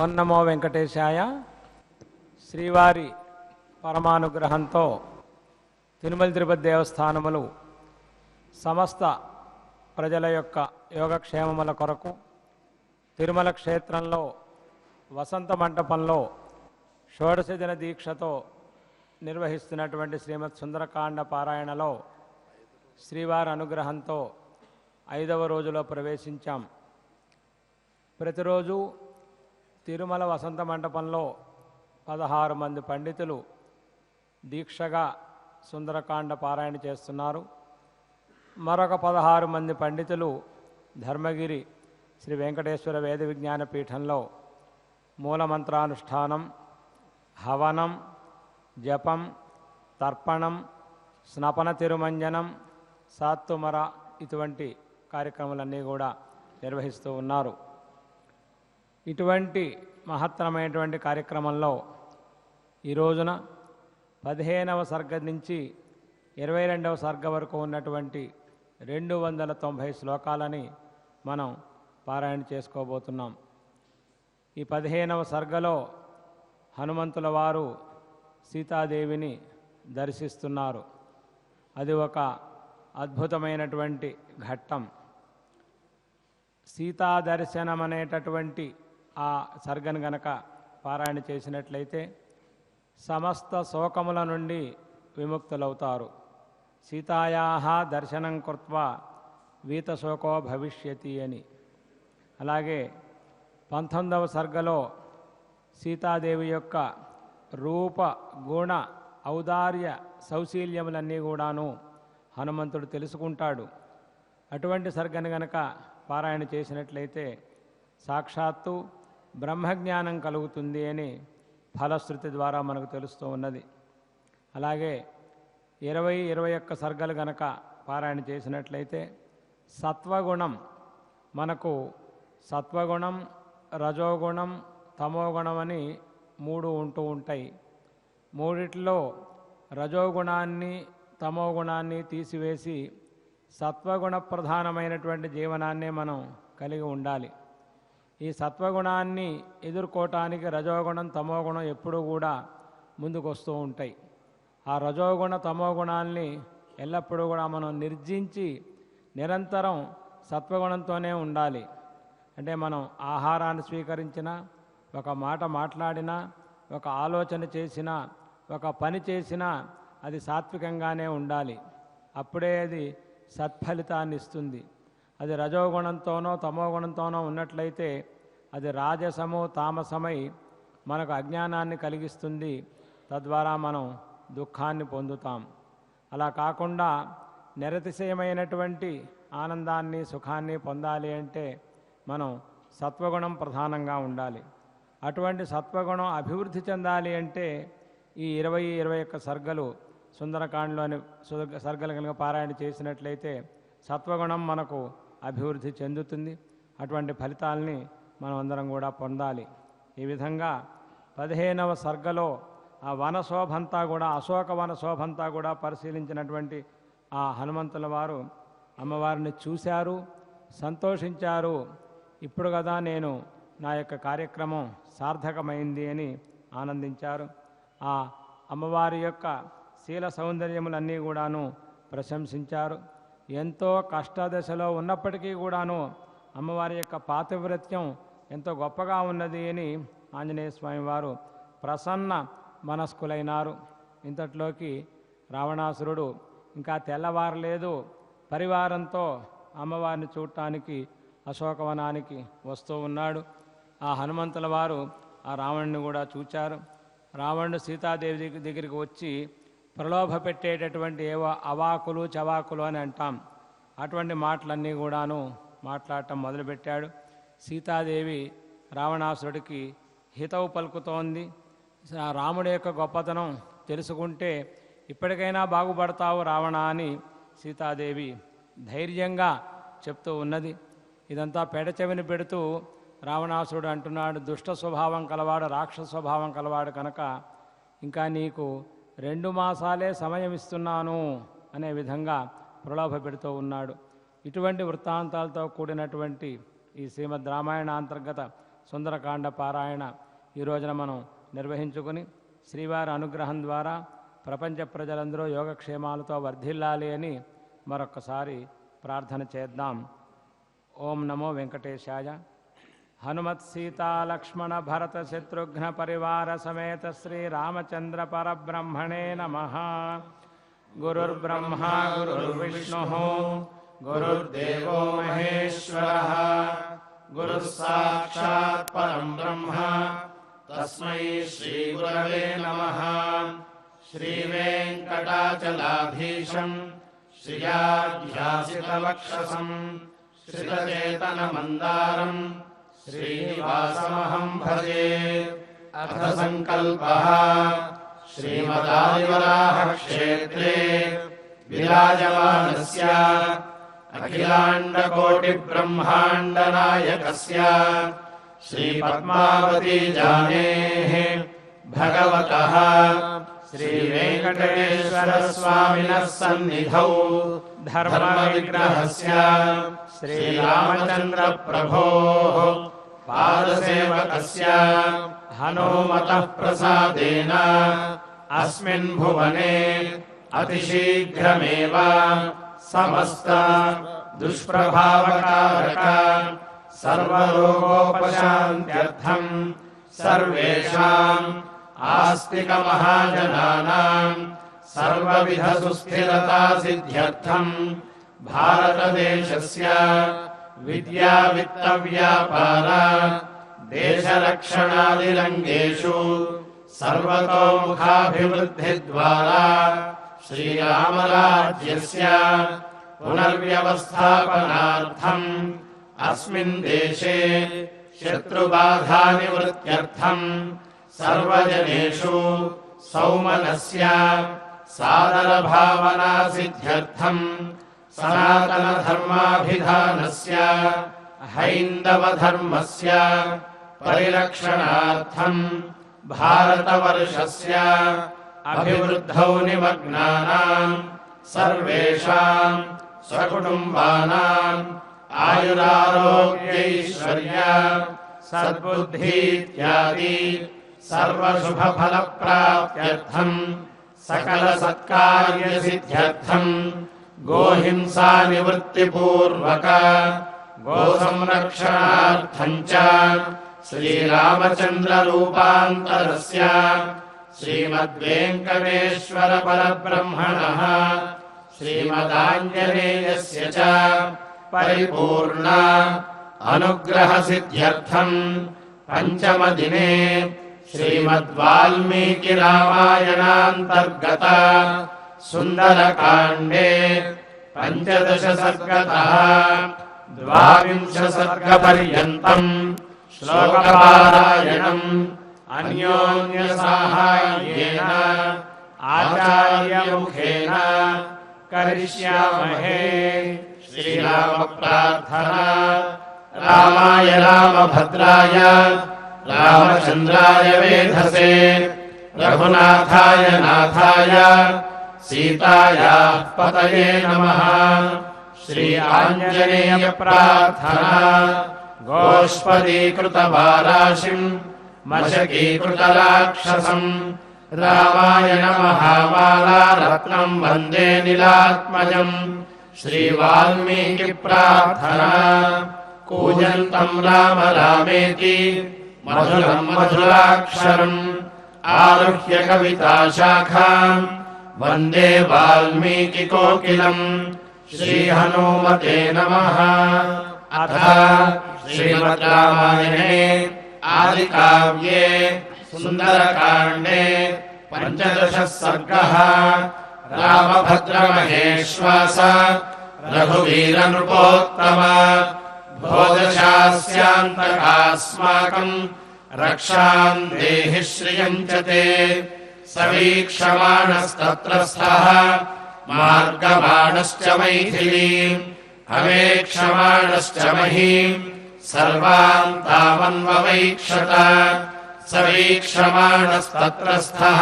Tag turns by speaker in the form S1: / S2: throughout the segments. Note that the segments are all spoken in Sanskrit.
S1: ఓం నమో వెంకటేశాయ. శ్రీవారి పరమానుగ్రహంతో తిరుమల తిరుపతి దేవస్థానములు సమస్త ప్రజల యొక్క యోగక్షేమముల కొరకు తిరుమల క్షేత్రంలో వసంత మంటపంలో షోడశ దిన దీక్షతో నిర్వహిస్తున్నటువంటి శ్రీమద్ సుందరకాండ పారాయణలో శ్రీవారి అనుగ్రహంతో 5వ రోజులో ప్రవేశించాం. ప్రతిరోజు తిరుమల వసంత మంటపంలో 16 మంది పండితులు దీక్షగా సుందరకాండ పారాయణ చేస్తున్నారు. మరొక 16 మంది పండితులు ధర్మగిరి శ్రీ వెంకటేశ్వర వేద విజ్ఞాన పీఠంలో మూలమంత్రానుష్ఠానం, హవనం, జపం, తర్పణం, స్నపన తిరుమంజనం, సాత్తుమర ఇటువంటి కార్యక్రమాలన్నీ కూడా నిర్వహిస్తూ ఉన్నారు. ఇటువంటి మహత్తరమైనటువంటి కార్యక్రమంలో ఈ రోజున 15వ సర్గ నుంచి 22వ సర్గ వరకు ఉన్నటువంటి 290 శ్లోకాలని మనం పారాయణ చేసుకోబోతున్నాం. ఈ 15వ సర్గలో హనుమంతుల వారు సీతాదేవిని దర్శిస్తున్నారు. అది ఒక అద్భుతమైనటువంటి ఘట్టం. సీతా దర్శనం అనేటటువంటి ఆ సర్గను గనక పారాయణ చేసినట్లయితే సమస్త శోకముల నుండి విముక్తులవుతారు. సీతాయాః దర్శనం కృత్వా వీతశోకో భవిష్యతి అని. అలాగే 19వ సర్గలో సీతాదేవి యొక్క రూప గుణ ఔదార్య సౌశీల్యములన్నీ కూడాను హనుమంతుడు తెలుసుకుంటాడు. అటువంటి సర్గను గనక పారాయణ చేసినట్లయితే సాక్షాత్తు బ్రహ్మజ్ఞానం కలుగుతుంది అని ఫలశ్రుతి ద్వారా మనకు తెలుస్తూ ఉన్నది. అలాగే 20-21 సర్గలు గనక పారాయణ చేసినట్లయితే సత్వగుణం, మనకు సత్వగుణం, రజోగుణం, తమోగుణం అని 3 ఉంటూ ఉంటాయి. మూడిట్లో రజోగుణాన్ని తమోగుణాన్ని తీసివేసి సత్వగుణ ప్రధానమైనటువంటి జీవనాన్నే మనం కలిగి ఉండాలి. ఈ సత్వగుణాన్ని ఎదుర్కోవటానికి రజోగుణం తమోగుణం ఎప్పుడూ కూడా ముందుకు వస్తూ ఉంటాయి. ఆ రజోగుణ తమోగుణాల్ని ఎల్లప్పుడూ కూడా మనం నిర్జించి నిరంతరం సత్వగుణంతోనే ఉండాలి. అంటే మనం ఆహారాన్ని స్వీకరించినా, ఒక మాట మాట్లాడినా, ఒక ఆలోచన చేసినా, ఒక పని చేసినా అది సాత్వికంగానే ఉండాలి. అప్పుడే అది సత్ఫలితాన్ని ఇస్తుంది. అది రజోగుణంతోనో తమోగుణంతోనో ఉన్నట్లయితే అది రాజసము తామసమై మనకు అజ్ఞానాన్ని కలిగిస్తుంది. తద్వారా మనం దుఃఖాన్ని పొందుతాం. అలా కాకుండా నిరతిశయమైనటువంటి ఆనందాన్ని సుఖాన్ని పొందాలి అంటే మనం సత్వగుణం ప్రధానంగా ఉండాలి. అటువంటి సత్వగుణం అభివృద్ధి చెందాలి అంటే ఈ 20-21 సర్గలు సుందరకాండలోని సర్గలు కనుక పారాయణ చేసినట్లయితే సత్వగుణం మనకు అభివృద్ధి చెందుతుంది. అటువంటి ఫలితాలని మనం అందరం కూడా పొందాలి. ఈ విధంగా 15వ సర్గలో ఆ వనశోభంతా కూడా, అశోక వనశోభంతా కూడా పరిశీలించినటువంటి ఆ హనుమంతుల వారు అమ్మవారిని చూశారు, సంతోషించారు. ఇప్పుడు కదా నేను నా యొక్క కార్యక్రమం సార్థకమైంది అని ఆనందించారు. ఆ అమ్మవారి యొక్క శీల సౌందర్యములన్నీ కూడాను ప్రశంసించారు. ఎంతో కష్టదశలో ఉన్నప్పటికీ కూడాను అమ్మవారి యొక్క పాతివ్రత్యం ఎంతో గొప్పగా ఉన్నది అని ఆంజనేయ స్వామి వారు ప్రసన్న మనస్కులైనారు. ఇంతట్లోకి రావణాసురుడు ఇంకా తెల్లవారలేదు, పరివారంతో అమ్మవారిని చూడటానికి అశోకవనానికి వస్తూ ఉన్నాడు. ఆ హనుమంతుల వారు ఆ రావణుని కూడా చూచారు. రావణుడు సీతాదేవి దగ్గరికి వచ్చి ప్రలోభ పెట్టేటటువంటి ఏవో అవాకులు చవాకులు అని అంటాం, అటువంటి మాటలన్నీ కూడాను మాట్లాడటం మొదలుపెట్టాడు. సీతాదేవి రావణాసురుడికి హితవు పలుకుతోంది. రాముడి యొక్క గొప్పతనం తెలుసుకుంటే ఇప్పటికైనా బాగుపడతావు రావణ అని సీతాదేవి ధైర్యంగా చెప్తూ ఉన్నది. ఇదంతా పెడచెవిని పెడుతూ రావణాసురుడు అంటున్నాడు, దుష్ట స్వభావం కలవాడు, రాక్షస స్వభావం కలవాడు కనుక ఇంకా నీకు 2 మాసాలే సమయం ఇస్తున్నాను అనే విధంగా ప్రలోభ పెడుతూ ఉన్నాడు. ఇటువంటి వృత్తాంతాలతో కూడినటువంటి ఈ శ్రీమద్ రామాయణ అంతర్గత సుందరకాండ పారాయణ ఈ రోజున మనం నిర్వహించుకుని శ్రీవారి అనుగ్రహం ద్వారా ప్రపంచ ప్రజలందరూ యోగక్షేమాలతో వర్ధిల్లాలి అని మరొక్కసారి ప్రార్థన చేద్దాం. ఓం నమో వెంకటేశాయ. హనుమత్ సీతా లక్ష్మణ భరత శత్రుఘ్న పరివార సమేత శ్రీరామచంద్ర పరబ్రహ్మణే నమః. గురుర్బ్రహ్మ గురుర్విష్ణుః గురుర్దేవో మహేశ్వరః గురుః సాక్షాత్ పరం బ్రహ్మ తస్మై శ్రీ గురవే నమః. శ్రీవేంకటాచలాధీశం శ్రియాధ్యాసితవక్షసం శ్రితచేతనమందారం శ్రీనివాసమహం భజే. అథ సంకల్పః శ్రీమదాదివరాహక్షేత్రే విరాజమానస్య అఖిలాండకోటిబ్రహ్మాండనాయకస్య శ్రీపద్మావతీజానేః భగవతః శ్రీవేంకటేశ్వరస్వామినः సన్నిధౌ ధర్మవిగ్రహస్య శ్రీరామచంద్రప్రభోः పాదసేవకస్య హనుమతః ప్రసాదేన అస్మిన్ భువనే అతిశీఘ్రమేవ సమస్త దుష్ప్రభావకారక సర్వరోగోపశాంత్యర్థం సర్వేషాం ఆస్తిక మహాజనానాం సర్వవిధ సుస్థిరతా సిద్ధ్యర్థం భారతదేశస్య విద్యా విత్త వ్యాపార దేశరక్షణాదిరంగేషు సర్వతోముఖాభివృద్ధి ద్వారా శ్రీరామరాజ్యస్య పునర్వ్యవస్థాపనార్థం అస్మిన్ దేశే శత్రుబాధానివృత్త్యర్థం సర్వజనేషు సౌమనస్య సాదరభావనా సిద్ధ్యర్థం సనాతనధర్మాభిధానస్య హైందవధర్మస్య పరిరక్షణార్థం భారతవర్షస్య అభివృద్ధౌ నిమగ్నానాం సర్వేషాం స్వకుటుంబానాం ఆయురారోగ్యైశ్వర్య సద్బుద్ధీత్యాది సర్వశుభఫలప్రాప్త్యర్థం సకల సత్కార్యసిద్ధ్యర్థం గోహింసా నివృత్తిపూర్వక గోసంరక్షణార్థం చ శ్రీరామచంద్ర రూపాంతరస్య శ్రీమద్వేంకటేశ్వర పరబ్రహ్మణః శ్రీమదాంజనేయస్య చ పరిపూర్ణ అనుగ్రహ సిద్ధ్యర్థం పంచమ దినే శ్రీమద్వాల్మీకి రామాయణాంతర్గత సుందరకాండే పంచదశ సర్గతః ద్వావింశ సర్గ పర్యంతం శ్లోకపారాయణం అన్యోన్య సాహాయ్యేన ఆచార్యముఖేన కరిష్యామహే. శ్రీరామ ప్రార్థనా. రామాయ రామభద్రాయ రామచంద్రాయ వేధసే రఘునాథాయ నాథాయ సీతాయాః పతయే నమః. శ్రీ ఆంజనేయ ప్రార్థనా. గోష్పదీకృతవారాశిం మశకీకృతరాక్షసం రామాయణ మహామాలారత్నం వందే నీలాత్మజం. శ్రీ వాల్మీకి ప్రార్థనా. కూజంతం రామ రామేతి మధురం మధురాక్షరం ఆరుహ్య కవితాశాఖాం వందే వాల్మీకి కోకిలం. శ్రీ హనుమతే నమః. అథ శ్రీమద్ రామాయణే ఆదికావ్యే సుందరకాండే పంచదశ సర్గః. రామభద్రమహేశ్వాస రఘువీర నృపోత్తమ భోగశాస్యాంతకాస్మాకం రక్షాం దేహి శ్రియం చ తే. సవీక్షమాణస్తత్రస్థః మార్గమాణశ్చ మైథిలీం అవేక్షమాణశ్చ మహీం సర్వాన్ తావన్వవైక్షత. సవీక్షమాణస్తత్రస్థః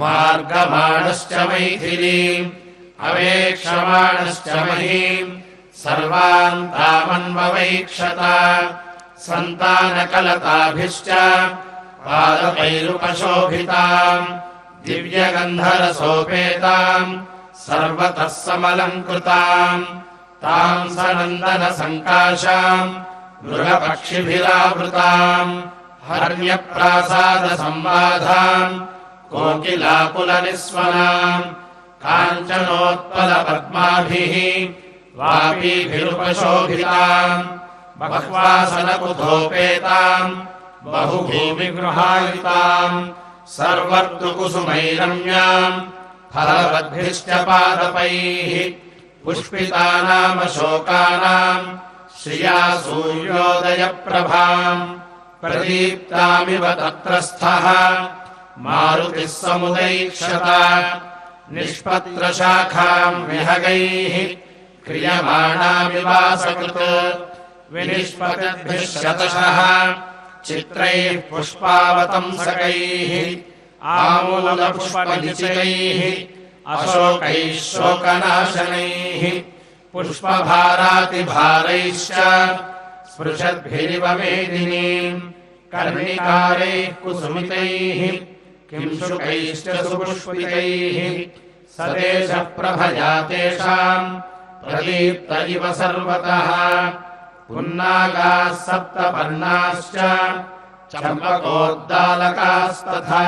S1: మార్గమాణశ్చ మైథిలీం అవేక్షమాణశ్చ మహీం సర్వాన్ తావన్వవైక్షత. सन्तानकलताभिश्च पादपैरुपशोभिताम् दिव्यगन्धरसोपेताम् सर्वतः समलङ्कृताम् ताम् सनन्दनसङ्काशाम् मृगपक्षिभिरावृताम् हर्म्यप्रासादसंवादाम् कोकिलाकुलनिस्वनाम् काञ्चनोत्पलपद्माभिः वापीभिरुपशोभिताम् बह्वासनकुतोपेताम् बहुभूमिगृहायिताम् सर्वर्तुकुसुमैरम्याम् फलवद्भिश्च पादपैः पुष्पितानामशोकानाम् श्रिया सूर्योदयप्रभाम् प्रदीप्तामिव तत्रस्थः मारुतिः समुदैक्षत निष्पत्रशाखाम् विहगैः क्रियमाणामिवासकृत् विनिष्पतिभिः शतशः चित्रैः पुष्पावतंसकैः आमूलपुष्पनिचितैः अशोकैः शोकनाशनैः पुष्पभारातिभारैश्च स्पृशद्भिरिव मेदिनीम् कर्णिकारैः कुसुमितैः किंशुकैश्च सुपुष्पितैः सदेशप्रभया तेषाम् प्रदीप्त इव सर्वतः पुन्नागाः सप्तपर्णाश्च चम्पकोद्दालकास्तथा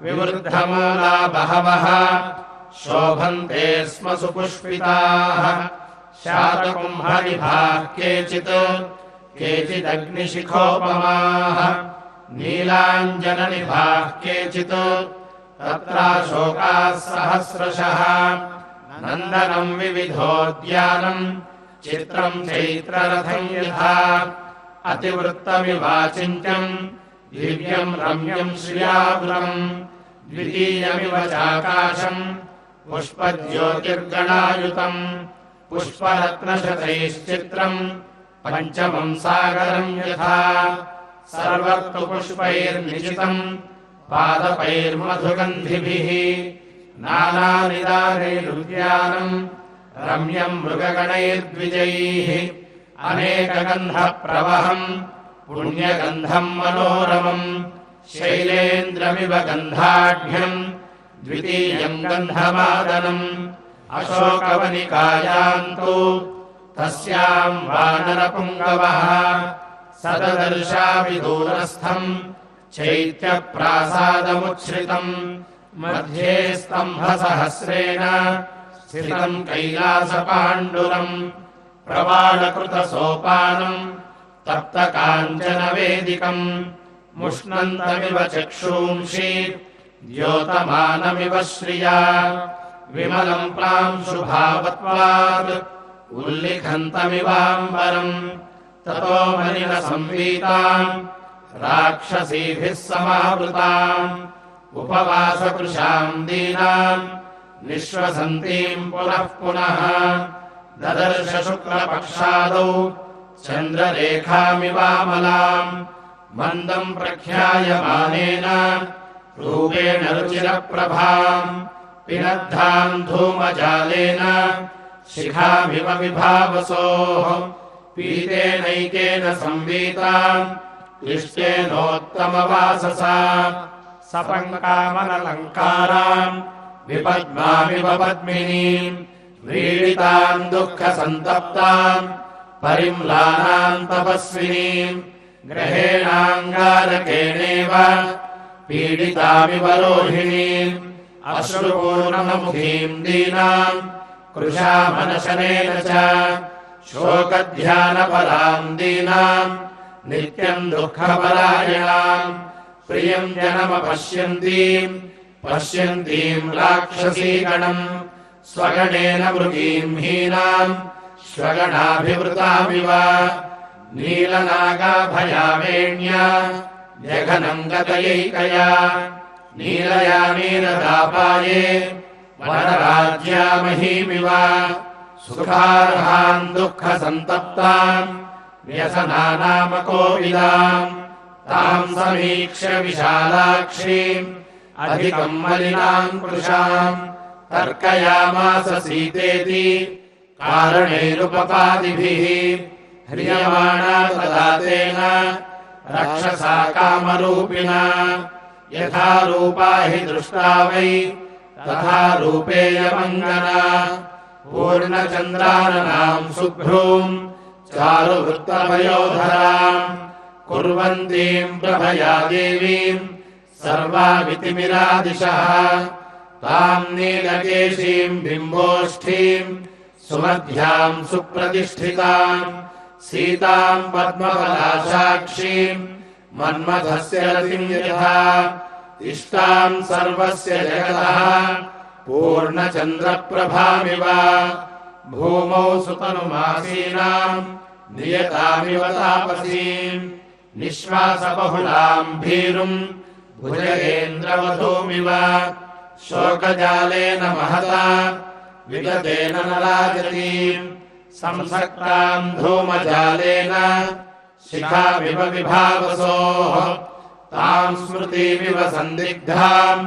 S1: विवृद्धमूला बहवः शोभन्ते स्म सुपुष्पिताः शातकुम्भनिभाः केचित् केचिदग्निशिखोपमाः नीलाञ्जननिभाः केचित् तत्राशोकाः सहस्रशः नन्दनम् विविधोद्यानम् चित्रम् चैत्ररथम् यथा अतिवृत्तमिवाचिन्त्यम् दिव्यम् रम्यम् श्रियापुरम् द्वितीयमिव चाकाशम् पुष्पज्योतिर्गणायुतम् पुष्परत्नशतैश्चित्रम् पञ्चमम् सागरम् यथा सर्वत्र पुष्पैर्निचितम् पादपैर्मधुगन्धिभिः नानानिदानैरुद्यानम् रम्यम् मृगगणैर्द्विजैः अनेकगन्धप्रवहम् पुण्यगन्धम् मनोरमम् शैलेन्द्रमिव गन्धाढ्यम् द्वितीयम् गन्धमादनम् अशोकवनिकायाम् तु तस्याम् वानरपुङ्गवः सददर्शाविदूरस्थम् चैत्यप्रासादमुच्छ्रितम् मध्ये स्तम्भसहस्रेण स्थितम् कैलासपाण्डुरम् प्रवालकृतसोपानम् तप्तकाञ्चनवेदिकम् मुष्णन्तमिव चक्षूंषि द्योतमानमिव श्रिया विमलम् प्रांशुभावत्वात् उल्लिखन्तमिवाम्बरम् ततो मलिनसंवीताम् राक्षसीभिः समावृताम् उपवासकृशाम् दीनाम् निःश्वसन्तीम् पुनः पुनः ददर्श शुक्लपक्षादौ चन्द्ररेखामिवामलाम् मन्दम् प्रख्यायमानेन रूपेण रुचिरप्रभाम् पिनद्धाम् धूमजालेन शिखामिव विभावसोः पीतेनैकेन संवीताम् क्लिष्टेनोत्तमवाससा सपङ्कामनलङ्काराम् विपद्मामिव पद्मिनीम् व्रीडिताम् दुःखसन्तप्ताम् परिम्लानाम् तपस्विनीम् ग्रहेणाङ्गारकेणेव पीडितामिव रोहिणीम् अश्रुपूर्णमुखीम् दीनाम् कृशामनशनेन च शोकध्यानपराम् दीनाम् नित्यम् दुःखपरायणाम् प्रियम् जनमपश्यन्तीम् पश्यन्तीम् राक्षसीगणम् स्वगणेन मृगीम् हीनाम् स्वगणाभिवृतामिव नीलनागाभयावेण्या जघनम् गतयैकया नीलया नीलदापाये वनराज्यामहीमिव सुखार्हान् दुःखसन्तप्ताम् व्यसनानामकोविदाम् ताम् समीक्ष्य विशालाक्षीम् अधिकम् मलिनाम् कृशाम् तर्कयामास सीतेति कारणैरुपपादिभिः ह्रियमाणा तदा तेन रक्षसा कामरूपिणा यथा रूपा हि दृष्टा वै तथा रूपेयमङ्गना पूर्णचन्द्राननाम् शुभ्रूम् चारुवृत्तपयोधराम् कुर्वन्तीम् प्रभया देवीम् सर्वामितिमिरादिशः ताम् नीलकेशीम् बिम्बोष्ठीम् सुमध्याम् सुप्रतिष्ठिताम् सीताम् पद्मपलाशाक्षीम् मन्मथस्य रतिम् यथा इष्टाम् सर्वस्य जगतः पूर्णचन्द्रप्रभामिव भूमौ सुतनुमासीनाम् नियतामिव तापसीम् निःश्वासबहुलाम् भीरुम् भुजगेन्द्रवधूमिव शोकजालेन महता विगतेन न राजतीम् संसक्ताम् धूमजालेन शिखामिव विभावसोः ताम् स्मृतिमिव सन्दिग्धाम्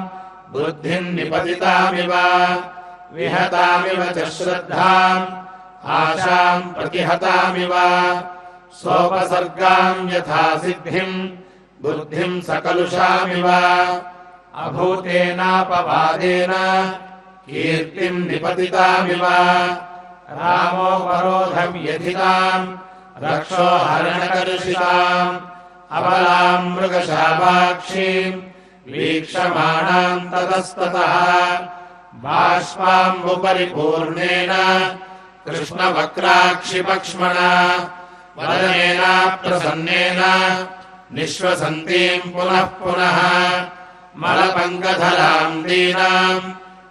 S1: बुद्धिम् निपतितामिव विहतामिव च श्रद्धाम् आशाम् प्रतिहतामिव सोपसर्गाम् यथा सिद्धिम् बुद्धिम् सकलुषामिव अभूतेनापवादेन कीर्तिम् निपतितामिव रामोपरोधम् यथिताम् रक्षो हरणकर्षिताम् अबलाम् मृगशापाक्षीम् वीक्षमाणाम् ततस्ततः बाष्पाम्बुपरिपूर्णेन कृष्णवक्राक्षिपक्ष्मणा वदनेन प्रसन्नेन निःश्वसन्तीम् पुनः पुनः मलपङ्कधराम् दीनाम्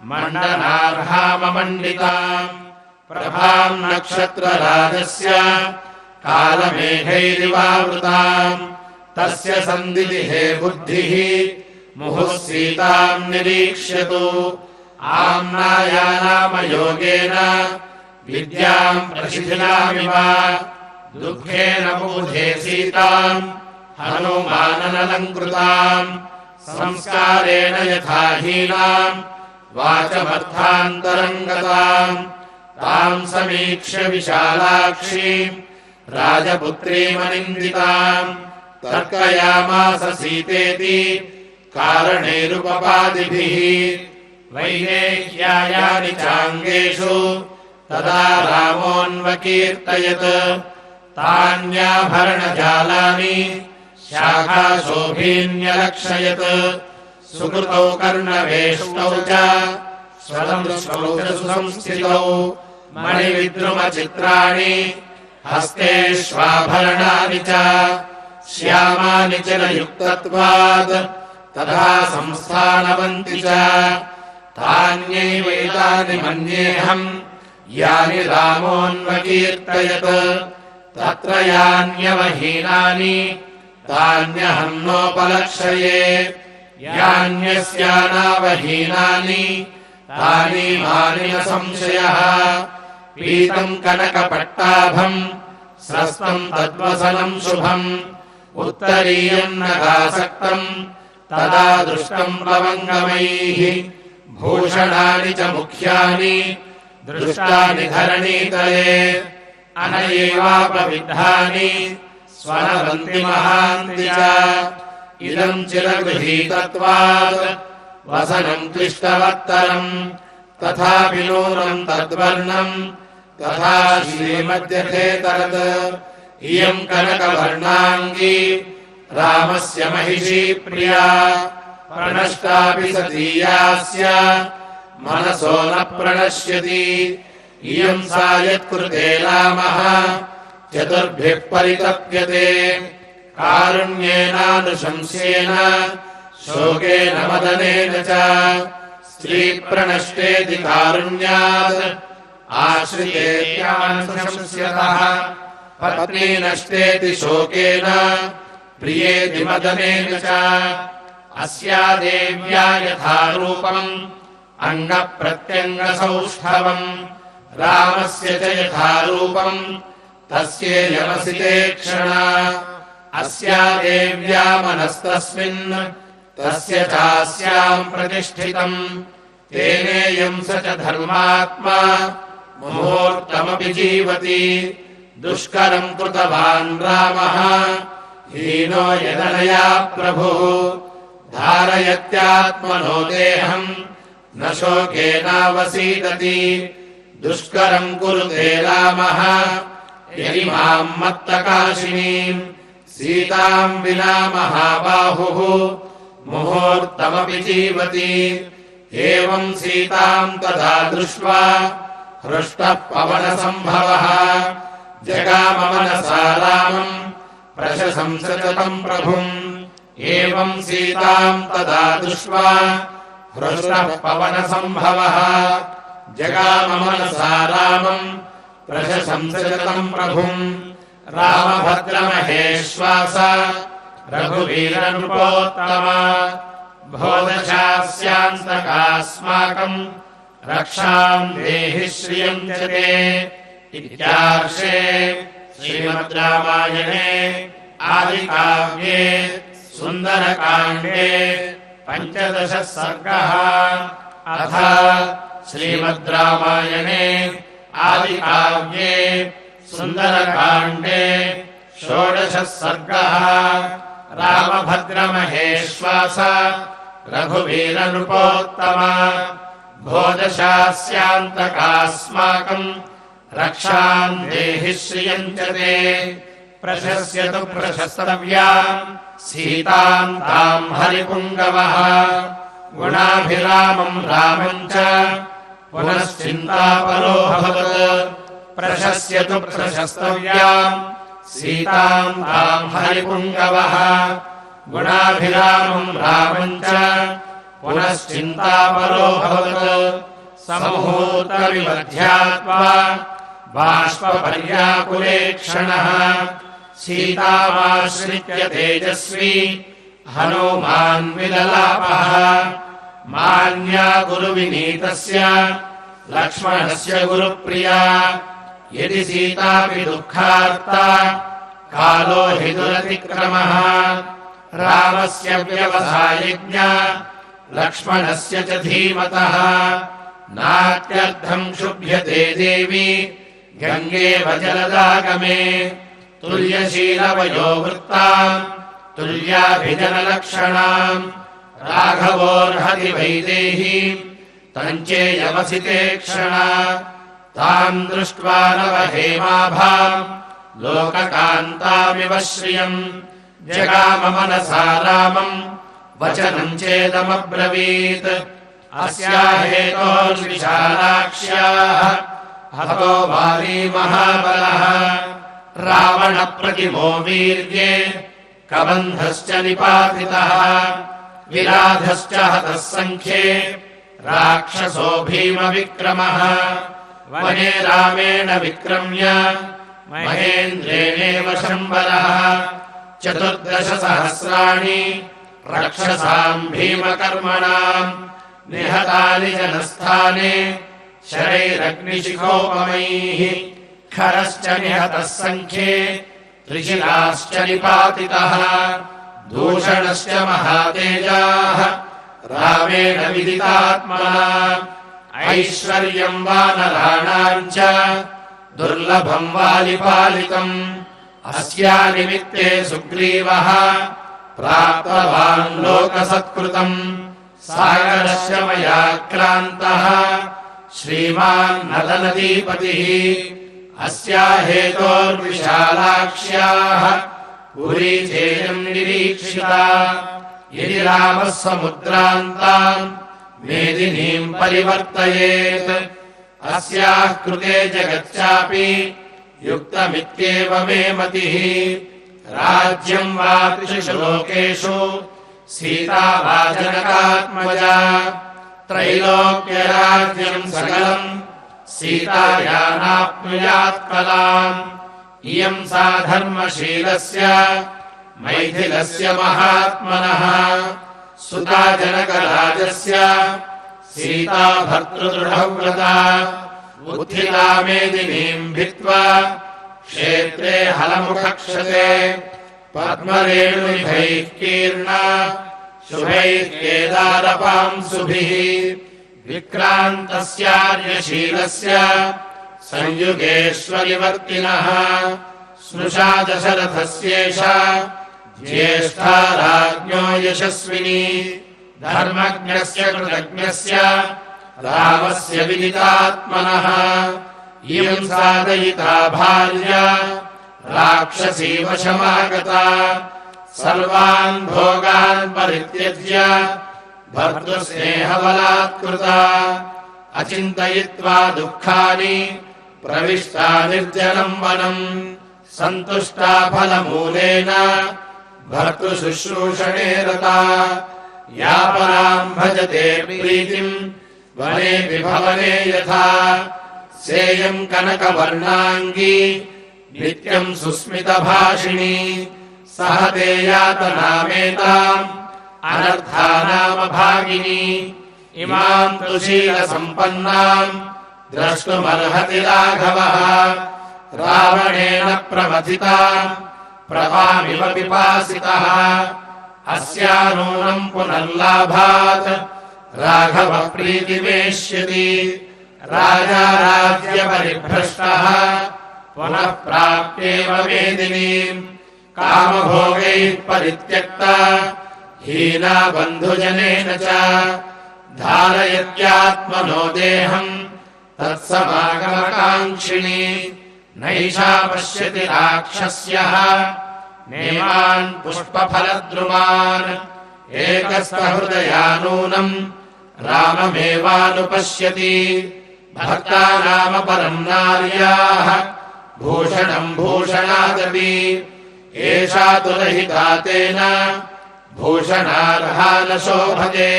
S1: मण्डनार्हाममण्डिताम् प्रभाम् नक्षत्रराजस्य कालमेघैरिवावृताम् तस्य सन्दिहे बुद्धिः मुहुः सीताम् निरीक्ष्यतु आम्नायानामयोगेन विद्याम् प्रशिथिलामिव दुःखेन बुधे सीताम् हनुमाननलङ्कृताम् संस्कारेण यथा हीनाम् वाचमर्थान्तरम् गताम् ताम् समीक्ष्य विशालाक्षीम् राजपुत्रीमनिन्दिताम् तर्कयामास सीतेति कारणैरुपपादिभिः वैदेह्यायानि चाङ्गेषु तदा रामोऽन्वकीर्तयत् तान्याभरणजालानि शाखाशोभीन्यलक्षयत् सुकृतौ कर्णवेष्टौ च स्वदंश्रौ च सुसंस्थितौ मणिविद्रुमचित्राणि हस्तेष्वाभरणानि च श्यामानि चिरयुक्तत्वात् तथा संस्थानवन्ति च तान्यैवैतानि मन्येऽहम् यानि रामोऽन्वकीर्तयत् तत्र यान्यवहीनानि तान्यहम् नोपलक्षये यान्यस्यानावहीनानि तानि मानि न संशयः पीतम् कनकपट्टाभम् स्रस्तम् तद्वसनम् शुभम् उत्तरीयम् नगासक्तम् तदा दृष्टम् प्लवङ्गमैः भूषणानि च मुख्यानि दृष्टानि धरणीतले अनयैवापविद्धानि स्वनवन्ति महान्ति च इदम् चिरगृहीतत्वात् वसनम् क्लिष्टवत्तरम् तथापि नूनम् तद्वर्णम् तथा श्रीमद्यथेतरत् इयम् कनकवर्णाङ्गी रामस्य महिषी प्रिया प्रणष्टापि सतीयास्य मनसो न प्रणश्यति इयम् सा यत्कृते रामः चतुर्भिः परितप्यते कारुण्येनानुशंस्येन शोकेन मदनेन च स्त्रीप्रणष्टेति कारुण्यात् आश्रितेत्यानुशंस्यतः पत्नी नष्टेति शोकेन प्रियेति मदनेन च अस्या देव्या यथा रूपम् अङ्गप्रत्यङ्गसौष्ठवम् रामस्य च यथा रूपम् तस्येयमसिते क्षणा अस्या देव्या मनस्तस्मिन् तस्य चास्याम् प्रतिष्ठितम् तेनेयम् स च धर्मात्मा मुहूर्तमपि जीवति दुष्करम् कृतवान् रामः हीनो यदनया प्रभुः धारयत्यात्मनो देहम् न शोकेनावसीदति दुष्करम् कुरुते रामः यदि माम् मत्तकाशिनीम् सीताम् विना महाबाहुः मुहूर्तमपि जीवति एवम् सीताम् तदा दृष्ट्वा हृष्टः पवनसम्भवः जगाम मनसा रामम् प्रशंस तम् प्रभुम् एवम् सीताम् तदा दृष्ट्वा हृष्टः पवनसम्भवः जगाम मनसा रामम् प्रशंस तम् प्रभुम् रामभद्रमहेश्वास रघुवीरनृपोत्तम भोदशास्यान्तकास्माकम् रक्षाम् देहि श्रियम् च ते इत्यार्षे श्रीमद् रामायणे आदिकाव्ये सुन्दरकाण्डे 15 सर्गः अथ श्रीमद् रामायणे आदिकाव्ये सुन्दरकाण्डे 16 सर्गः रामभद्रमहेश्वास रघुवीरनृपोत्तम भोजशास्यान्तकास्माकम् रक्षाम् देहि श्रियम् च ते प्रशस्यतु प्रशस्तव्याम् सीताम् ताम् हरिपुङ्गवः गुणाभिरामम् रामम् च पुनश्चिन्तापरोऽभवत् प्रशस्यतु प्रशस्तव्याम् सीताम् ताम् हरिपुङ्गवः गुणाभिरामम् रामम् च पुनश्चिन्तापरोऽभवत् सम्मुहूर्तमिवध्यात्वा बाष्पपर्याकुलेक्षणः सीतामाश्रित्य तेजस्वी हनुमान् विललापः मान्या गुरुविनीतस्य लक्ष्मणस्य गुरुप्रिया यदि सीतापि दुःखार्ता कालो हि दुरतिक्रमः रामस्य व्यवसायज्ञ लक्ष्मणस्य च धीमतः नात्यर्थम् शुभ्यते देवी गङ्गेव जलदागमे तुल्यशीलवयोवृत्ताम् तुल्याभिजनलक्षणाम् राघवोर्हति वैदेहीम् तञ्चेयमसिते क्षणा ताम् दृष्ट्वा नवहेमाभाम् लोककान्तामिव श्रियम् जगाम मनसा रामम् वचनम् चेदमब्रवीत् अस्या हेतोर्विशालाक्ष्याः हतो वाली महाबलः रावणप्रतिमो वीर्ये कबन्धश्च निपातितः विराधश्च हतः सङ्ख्ये राक्षसो भीमविक्रमः वने रामेण विक्रम्य महेन्द्रेणेव शम्बरः 14 सहस्राणि रक्षसाम् भीमकर्मणाम् निहतानि जनस्थाने शरैरग्निशिखोपमैः खरश्च निहतः सङ्ख्ये त्रिशिलाश्च निपातितः दूषणश्च महातेजाः रामेण विदितात्मना ऐश्वर्यम् वानराणाम् च दुर्लभम् वालिपालितम् अस्या निमित्ते सुग्रीवः प्राप्तवान् लोकसत्कृतम् सागरस्य मया क्रान्तः श्रीमान् नदनदीपतिः अस्या हेतोर्विशालाक्ष्याः पुरी चेयम् निरीक्षिता यदि रामः समुद्रान्ताम् मेदिनीम् परिवर्तयेत् अस्याः कृते जगच्चापि युक्तमित्येव मे मतिः राज्यम् वा 3 लोकेषु सीता वा जनकात्मजा त्रैलोक्यराज्यम् सकलम् सीतायानाप्नुयात्कलाम् इयम् सा धर्मशीलस्य मैथिलस्य महात्मनः सुता जनकराजस्य सीता भर्तृदृढव्रता उत्थिता मेदिनीम् भित्त्वा क्षेत्रे हलमुखक्षते पद्मरेणुनिभैः कीर्णा शुभैः केदारपांसुभिः विक्रान्तस्यार्यशीलस्य संयुगेष्वरिवर्तिनः स्नुषा दशरथस्येषा ज्येष्ठा राज्ञो यशस्विनी धर्मज्ञस्य कृतज्ञस्य रामस्य विदितात्मनः इयम् साधयिता भार्या राक्षसी वशमागता सर्वान् भोगान् परित्यज्य भर्तृस्नेहबलात्कृता अचिन्तयित्वा दुःखानि प्रविष्टा निर्जनम् वनम् सन्तुष्टा फलमूलेन भर्तृशुश्रूषणे रता या पराम् भजते प्रीतिम् वने विभवने यथा सेयम् कनकवर्णाङ्गी नित्यम् सुस्मितभाषिणी सहते यातनामेताम् अनर्थानामभागिनी इमाम् तु शीलसम्पन्नाम् द्रष्टुमर्हति राघवः रावणेन प्रमथिताम् प्रवामिव पिपासितः अस्या नूनम् पुनर्लाभात् राघवः प्रीतिमेष्यति राजा राज्यपरिभ्रष्टः पुनः प्राप्येव मेदिनीम् कामभोगैः परित्यक्ता हीना बन्धुजनेन च धारयत्यात्मनो देहम् तत्समागमकाङ्क्षिणी नैषा पश्यति राक्षस्यः नेमान् पुष्पफलद्रुमान् एकस्थहृदया नूनम् राममेवानुपश्यति भर्ता नाम परम् नार्याः भूषणम् भूषणादपि एषा तुलहिता तेन भूषणार्हा न शोभते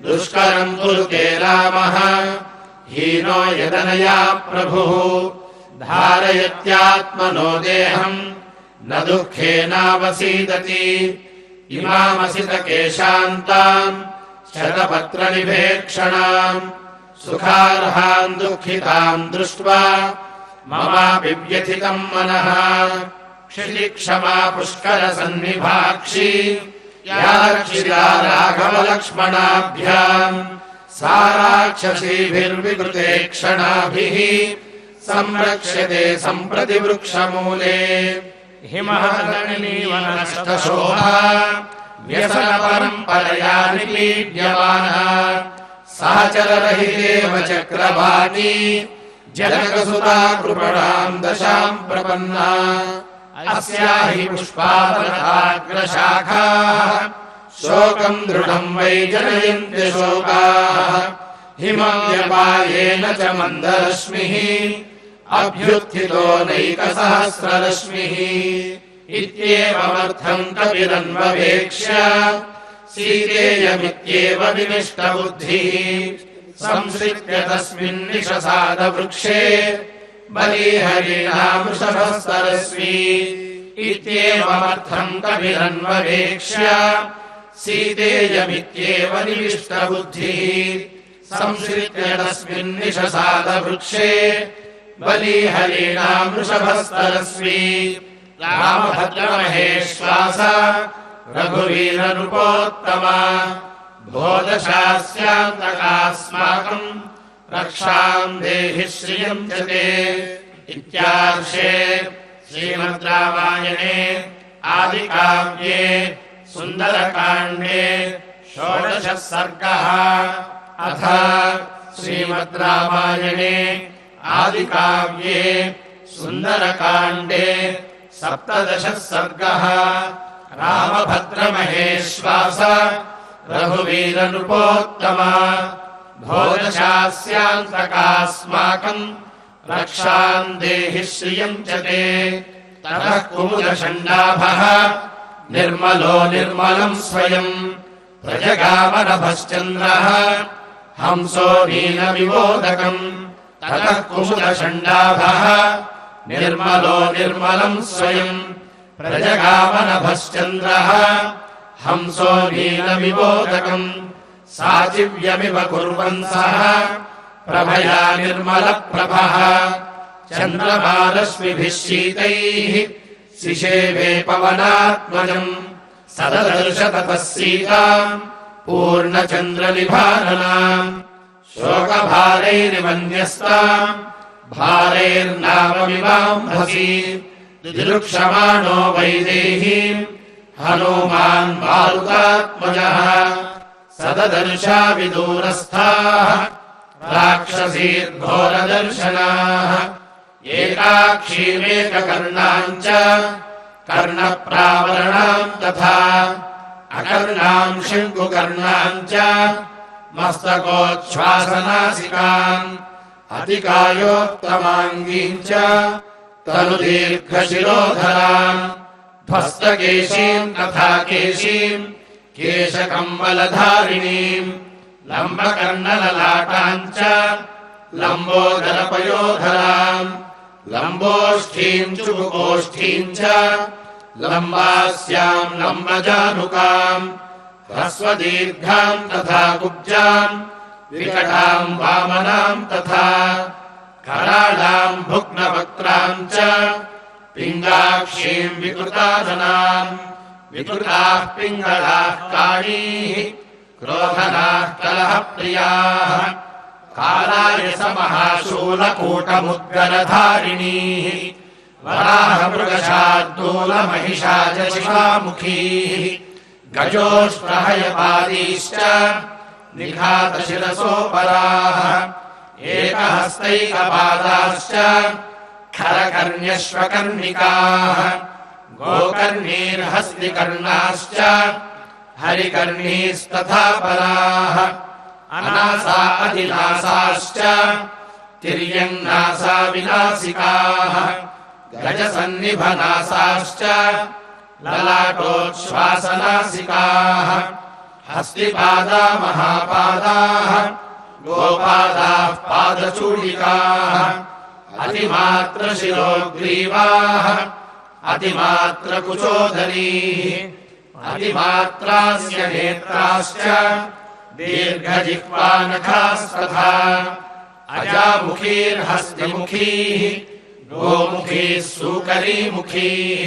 S1: दुष्करम् कुरुते रामः हीनो यदनया प्रभुः धारयत्यात्मनो देहम् न दुःखेनावसीदति इमामसितकेशान्ताम् शतपत्रनिभेक्षणाम् सुखार्हाम् दुःखिताम् दृष्ट्वा ममापि व्यथितम् मनः क्षितिक्षमा पुष्करसन्निभाक्षी या रक्षिता राघवलक्ष्मणाभ्याम् सा राक्षसीभिर्विकृते क्षणाभिः संरक्ष्यते सम्प्रति वृक्षमूले हिमहरणीवनष्टशोभा व्यसनपरम्परया निपीड्यमाना सहचररहितेव चक्रवाणी जनकसुता कृपणाम् दशाम् प्रपन्ना अस्या हि पुष्पावनताग्रशाखाः शोकम् दृढम् वै जनयन्ति शोकाः हिमव्यपायेन च मन्दरश्मिः अभ्युत्थितो नैकसहस्ररश्मिः इत्येवमर्थम् कविरन्ववेक्ष्य सीतेयमित्येव विनिष्टबुद्धिः संसृत्य तस्मिन्निशसादवृक्षे बलिहरिणामृषभस्तरस्वी इत्येवमर्थम् कविरन्ववेक्ष्य सीतेयमित्येव निविष्टबुद्धिः संसृत्य तस्मिन्निशसादवृक्षे बलिहरिणामृषभस्तरस्वी रामभद्रमहेश्वास रघुवीरनृपोत्तमा भोदशास्यान्तकास्माकम् रक्षाम् देहि श्रियम् च ते इत्यार्षे श्रीमद् रामायणे आदिकाव्ये सुन्दरकाण्डे 16 सर्गः अथ श्रीमद् रामायणे आदिकाव्ये सुन्दरकाण्डे 17 सर्गः रामभद्रमहेश्वास रघुवीरनृपोत्तमा भोजशास्यान्तकास्माकम् रक्षाम् देहि श्रियम् च ते ततः कुमुदषण्डाभः निर्मलो निर्मलम् स्वयम् प्रजगामनभश्चन्द्रः हंसो नीलविमोदकम् ततः कुमुदषण्डाभः निर्मलो निर्मलम् स्वयम् प्रजगामनभश्चन्द्रः हंसो नीलविमोदकम् साचिव्यमिव कुर्वन् सः प्रभया निर्मलप्रभः चन्द्रमारश्मिभिः शीतैः सिषेवे पवनात्मजम् सददर्श ततः सीताम् पूर्णचन्द्रनिभाननाम् शोकभारैर्मन्यस्ताम् भारेर्नाममिवाम्भसि दिदृक्षमाणो वैदेहीम् हनूमान् मारुतात्मजः सददर्शा विदूरस्थाः राक्षसीर्घोरदर्शनाः एकाक्षीमेककर्णाम् च कर्णप्रावरणाम् तथा अकर्णाम् शङ्कुकर्णाम् च मस्तकोच्छ्वासनासिकाम् अतिकायोत्तमाङ्गीम् च तनुदीर्घशिरोधराम् ध्वस्तकेशीम् तथा केशीम् केशकम्बलधारिणीम् लम्बकर्णललाटाम् च लम्बोदरपयोधराम् लम्बोष्ठीम् चुबुकोष्ठीम् च लम्बास्याम् लम्बजानुकाम् ह्रस्वदीर्घाम् तथा कुब्जाम् विकटाम् वामनाम् तथा कराळाम् भुग्नवक्त्राम् च पिङ्गाक्षीम् विकृतादनाम् विकृताः पिङ्गळाः काळीः क्रोधनाः कलहप्रियाः कालायसमहाशूलकूटमुद्गरधारिणीः वराहमृगशार्दूलमहिषाजशिवामुखीः गजोष्प्रहयपादीश्च निघातशिरसोपराः एकहस्तैकपादाश्च खरकर्ण्यश्वकर्णिकाः गोकर्णीर्हस्तिकर्णाश्च हरिकर्णीस्तथा पराः अनासा अधिनासाश्च तिर्यङ्नासा विनासिकाः गजसन्निभनासाश्च ललाटोच्छ्वासनासिकाः हस्तिपादा महापादाः गोपादाः पादचूडिकाः अतिमात्रशिरोग्रीवाः अतिमात्रकुचोदरीः अतिमात्रास्य नेत्राश्च दीर्घजिह्वानखास्तथा अजामुखीर्हस्तिमुखीः गोमुखीः सूकरीमुखीः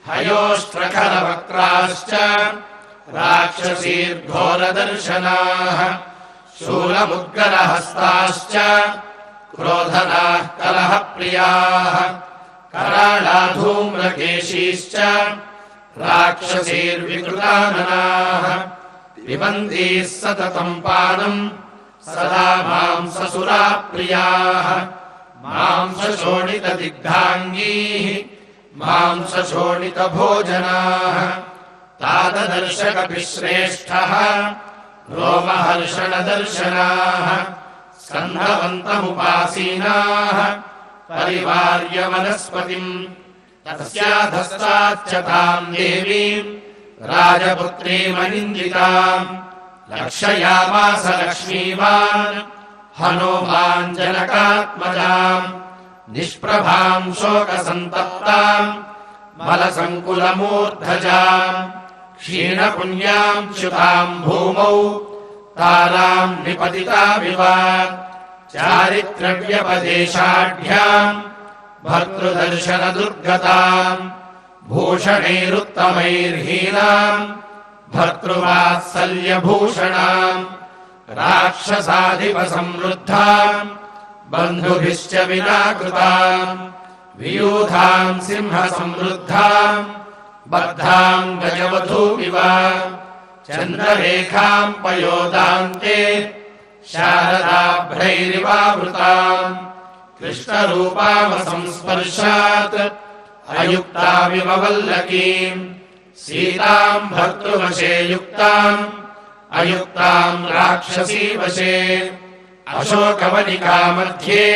S1: हयोष्ट्रखरवक्त्राश्च राक्षसीर्घोरदर्शनाः शूलमुद्गरहस्ताश्च क्रोधनाः कलहप्रियाः कराळाधूम्रकेशीश्च राक्षसीर्विकृताननाः पिबन्तीः सततम् पानम् सदा मांससुराप्रियाः मांसशोणितदिग्धाङ्गीः मांसशोणितभोजनाः ताददर्शकपिश्रेष्ठः रोमहर्षणदर्शनाः स्कन्धवन्तमुपासीनाः परिवार्यवनस्पतिम् तस्याधस्ताच्च ताम् देवीम् राजपुत्रीमनिन्दिताम् लक्षयामास लक्ष्मीवान् हनूमान् जनकात्मजाम् निष्प्रभाम् शोकसन्तप्ताम् मलसङ्कुलमूर्धजाम् क्षीणपुण्याम् च्युताम् भूमौ ताराम् निपतितामिव चारित्रव्यपदेशाढ्याम् भर्तृदर्शनदुर्गताम् भूषणैरुत्तमैर्हीनाम् भर्तृवात्सल्यभूषणाम् राक्षसाधिपसंवृद्धाम् बन्धुभिश्च विनाकृताम् वियूधाम् सिंहसंवृद्धाम् बद्धाम् गजवधूमिव चन्द्ररेखाम् पयोदान्ते शारदाभ्रैरिवावृताम् कृष्णरूपामसंस्पर्शात् अयुक्तामिव वल्लकीम् सीताम् भर्तृवशे युक्ताम् अयुक्ताम् राक्षसीवशे अशोकवनिका मध्ये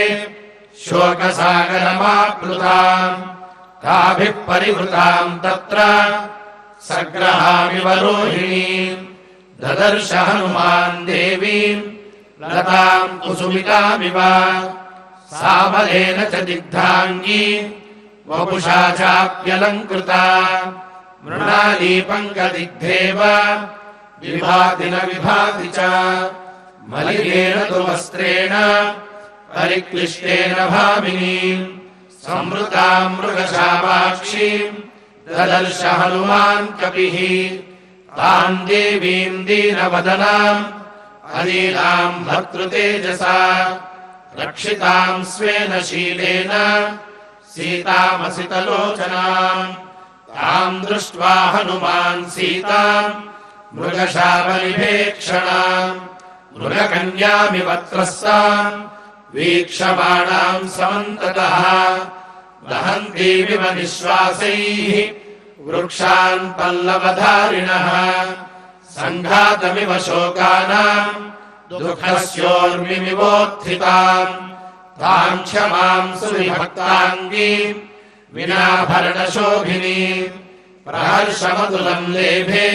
S1: शोकसागरमाप्लुताम् ताभिः परिवृताम् तत्र सग्रहामिव रोहिणीम् ददर्श हनुमान् देवीम् लताम् कुसुमितामिव सामलेन च दिग्धाङ्गी वपुषा चाप्यलङ्कृता मृणालीपङ्कदिग्धेव विभाति न विभाति च मलिनेन तु वस्त्रेण परिक्लिष्टेन भामिनीम् संवृताम् मृगशावाक्षीम् ददर्श हनुमान् कपिः ताम् देवीम् दीनवदनाम् अलीलाम् भर्तृतेजसा रक्षिताम् स्वेन शीलेन सीतामसितलोचनाम् ताम् दृष्ट्वा हनुमान् सीताम् मृगशावनिभेक्षणाम् मृगकन्यामिव त्रस्ताम् वीक्षमाणाम् समन्ततः दहन्तीमिव निःश्वासैः वृक्षान् पल्लवधारिणः सङ्घातमिव शोकानाम् दुःखस्योर्मिमिवोत्थिताम् ताम् क्षमाम् सुविभक्ताङ्गीम् विनाभरणशोभिनीम् प्रहर्षमतुलम् लेभे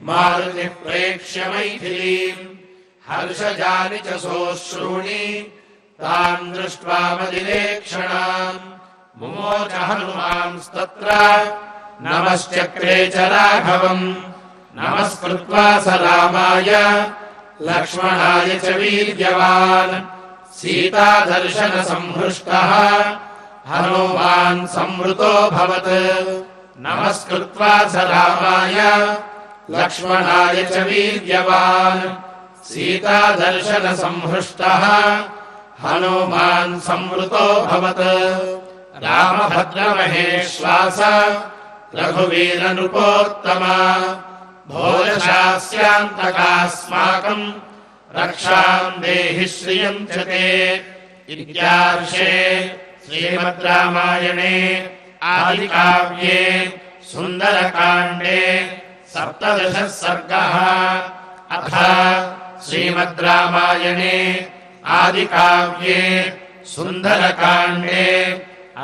S1: मारुतिः प्रेक्ष्य मैथिलीम् हर्षजानि च सोऽश्रूणि ताम् दृष्ट्वा मदिलेक्षणाम् मुमोच हनुमांस्तत्र नमश्चक्रे च राघवम् नमस्कृत्वा स रामाय लक्ष्मणाय च वीर्यवान् सीतादर्शनसंहृष्टः हनुमान् संवृतोऽभवत् नमस्कृत्वा स रामाय लक्ष्मणाय च वीर्यवान् सीतादर्शनसंहृष्टः हनुमान् संवृतोऽभवत् रामभद्रमहेश्वास रघुवीरनृपोत्तमा भोजशास्यान्तकास्माकम् रक्षाम् देहि श्रियम् च ते इत्यार्षे श्रीमद् रामायणे आदिकाव्ये सुन्दरकाण्डे 17 सर्गः अथ श्रीमद् रामायणे आदिकाव्ये सुन्दरकाण्डे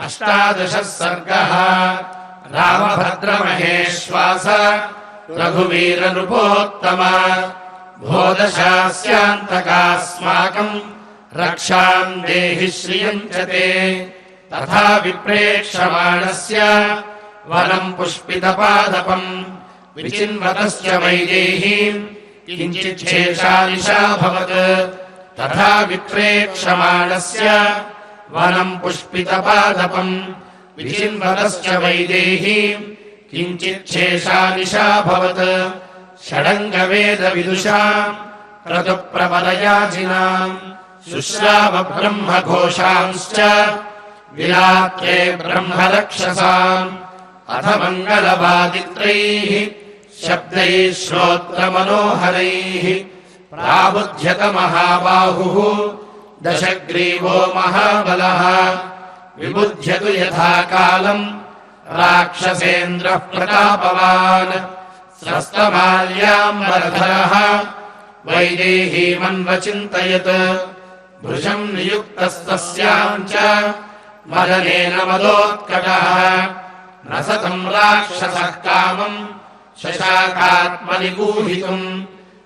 S1: 18 सर्गः रामभद्रमहेश्वास रघुवीरनृपोत्तमा भोदशास्यान्तकास्माकम् रक्षाम् देहि श्रियम् च ते तथा विप्रेक्षमाणस्य वनम् पुष्पितपादपम् विचिन्वतस्य वैदेहीम् किञ्चिच्छेषानिशाभवत् तथा विप्रेक्षमाणस्य वनम् पुष्पितपादपम् विचिन्वतस्य वैदेहीम् किञ्चिच्छेषानिशाभवत् षडङ्गवेदविदुषाम् क्रतुप्रबलयाजिनाम् शुश्रावब्रह्मघोषांश्च विलात्ये ब्रह्मरक्षसाम् अथ मङ्गलवादित्रैः शब्दैः श्रोत्रमनोहरैः प्राबुध्यत महाबाहुः दशग्रीवो महाबलः विबुध्यतु यथा कालम् राक्षसेन्द्रः प्रतापवान् स्रस्तमाल्याम्बरधरः वैदेहीमन्वचिन्तयत् भृशम् नियुक्तस्तस्याम् च मदनेन मदोत्कटः न सतम् राक्षसः कामम् शशाकात्मनिगूहितुम्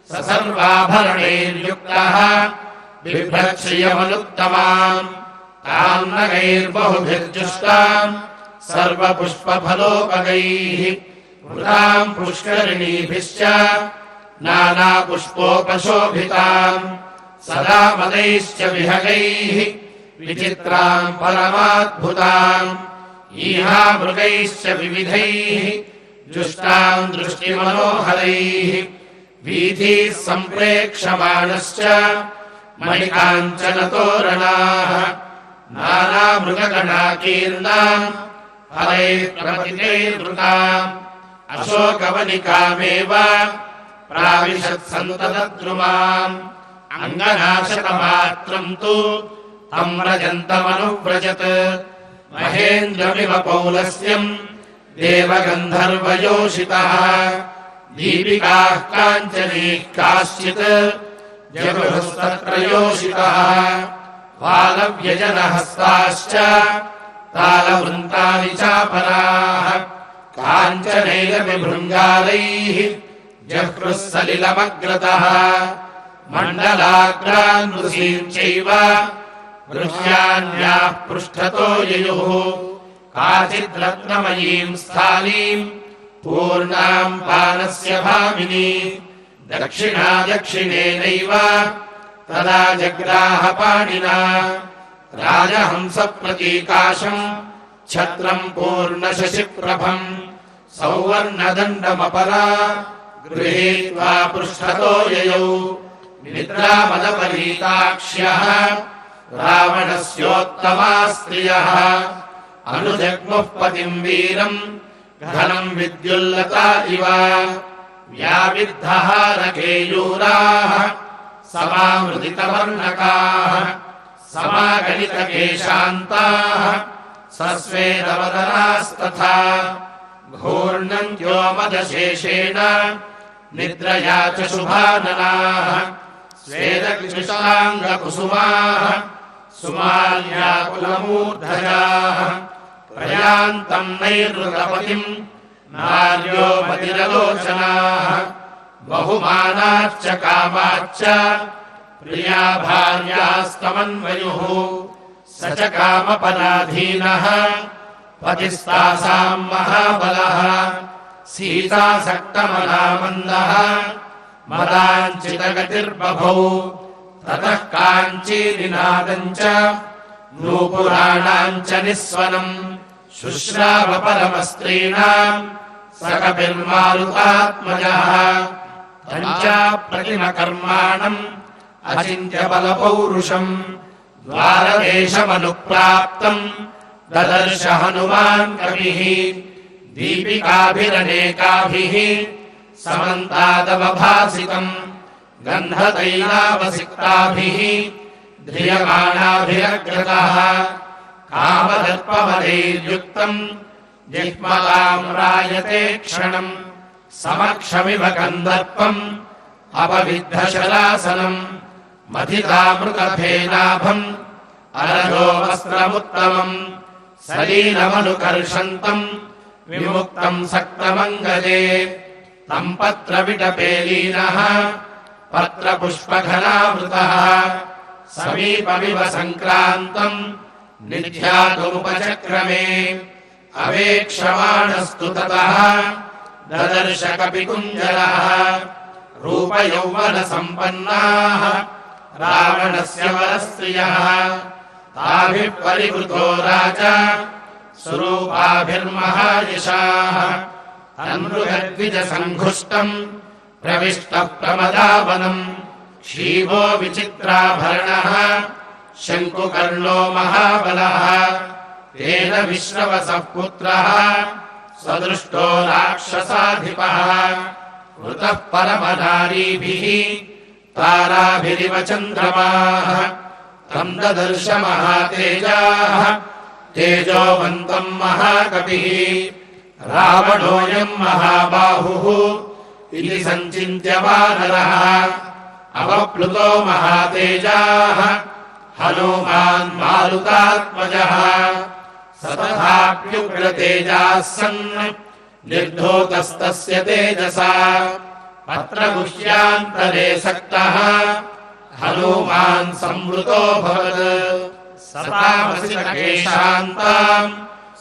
S1: स सर्वाभरणैर्युक्तः बिभ्रत्श्रियमनुत्तमाम् ताम् नगैर्बहुभिर्जुष्टाम् सर्वपुष्पफलोपगैः वृताम् पुष्करिणीभिश्च नानापुष्पोपशोभिताम् सदा मदैश्च विहगैः विचित्राम् परमाद्भुताम् ईहामृगैश्च विविधैः जुष्टाम् दृष्टिमनोहरैः वीथीः सम्प्रेक्षमाणश्च मणिकाञ्चनतोरणाः नानामृगगणाकीर्णाम् फलैः प्रपतितैर्वृताम् अशोकवनिकामेव प्राविशत्सन्ततद्रुमाम् अङ्गनाशकमात्रम् तु तम् व्रजन्तमनुव्रजत् महेन्द्रमिव पौलस्त्यम् देवगन्धर्वयोषितः दीपिकाः काञ्चनीः काश्चित् जगुस्तत्र योषितः बालव्यजनहस्ताश्च तालवृन्तानि चापराः काञ्चनैरविभृङ्गारैः जह्रुः सलिलमग्रतः मण्डलाग्रान्वृसीम् चैव गृह्यान्याः पृष्ठतो ययुः काचिद्रत्नमयीम् स्थालीम् पूर्णाम् पानस्य भामिनी दक्षिणा दक्षिणेनैव तदा जग्राह पाणिना राजहंसप्रतीकाशम् छत्रम् पूर्णशशिप्रभम् सौवर्णदण्डमपरा गृहीत्वा पृष्ठतो ययौ निद्रामदपरीताक्ष्यः रावणस्योत्तमा स्त्रियः अनुजग्मुः पतिम् वीरम् घनम् विद्युल्लता इव व्याविद्धहारकेयूराः समामृदितवर्णकाः समागणितकेशान्ताः सस्वेदवदनास्तथा घूर्णन्त्यो मदशेषेण निद्रया च शुभाननाः स्वेदकृशाङ्गकुसुमाः सुमाल्याकुलमूर्धजाः प्रयान्तम् नैर्ऋतपतिम् नार्यो मतिरलोचनाः बहुमानाश्च कामाश्च प्रिया भार्यास्तमन्वयुः स च कामपराधीनः पतिस्तासाम् महाबलः सीतासक्तमनामन्दः मदाञ्चितगतिर्बभौ ततः काञ्चीनिनादम् च नूपुराणाम् च निःस्वनम् शुश्राव परमस्त्रीणाम् स कपिर्मारुतात्मजः पञ्चाप्रतिमकर्माणम् अचिन्त्यबलपौरुषम् द्वारदेशमनुप्राप्तम् ददर्श हनुमान् कविः दीपिकाभिरनेकाभिः समन्तादवभासितम् गन्धतैलावसिक्ताभिः ध्रियमाणाभिरग्रतः कामदर्पमदैर्युक्तम् जिह्मताम् रायते क्षणम् समक्षमिव कन्दर्पम् अपविद्धशलासनम् मथितामृतफेनाभम् अरजो वस्त्रमुत्तमम् सलीलमनुकर्षन्तम् विमुक्तम् सक्तमङ्गले तम् पत्रविटपेलीनः पत्रपुष्पघनावृतः समीपमिव सङ्क्रान्तम् निध्यातुमुपचक्रमे अवेक्षमाणस्तु ततः ददर्श कपिकुञ्जरः रूपयौवनसम्पन्नाः रावणस्य वरस्त्रियः ताभिः परिवृतो राजा स्वरूपाभिर्महायशाः तन्मृगद्विजसङ्घुष्टम् प्रविष्टः प्रमदावनम् क्षीवो विचित्राभरणः शङ्कुकर्णो महाबलः तेन विश्रवसः पुत्रः सदृष्टो राक्षसाधिपः वृतः परमनारीभिः ताराभिरिव चन्द्रमाः तम् ददर्श महातेजाः तेजोवन्तम् महाकपिः रावणोऽयम् महाबाहुः इति सञ्चिन्त्य वानरः अवप्लुतो महातेजाः हनूमान् मारुतात्मजः सतताप्युग्रतेजाः सन् निर्धूतस्तस्य तेजसा पत्रगुह्यान्तरे सक्तः हनूमान् संवृतोऽभवत् सतामसितकेशान्ताम्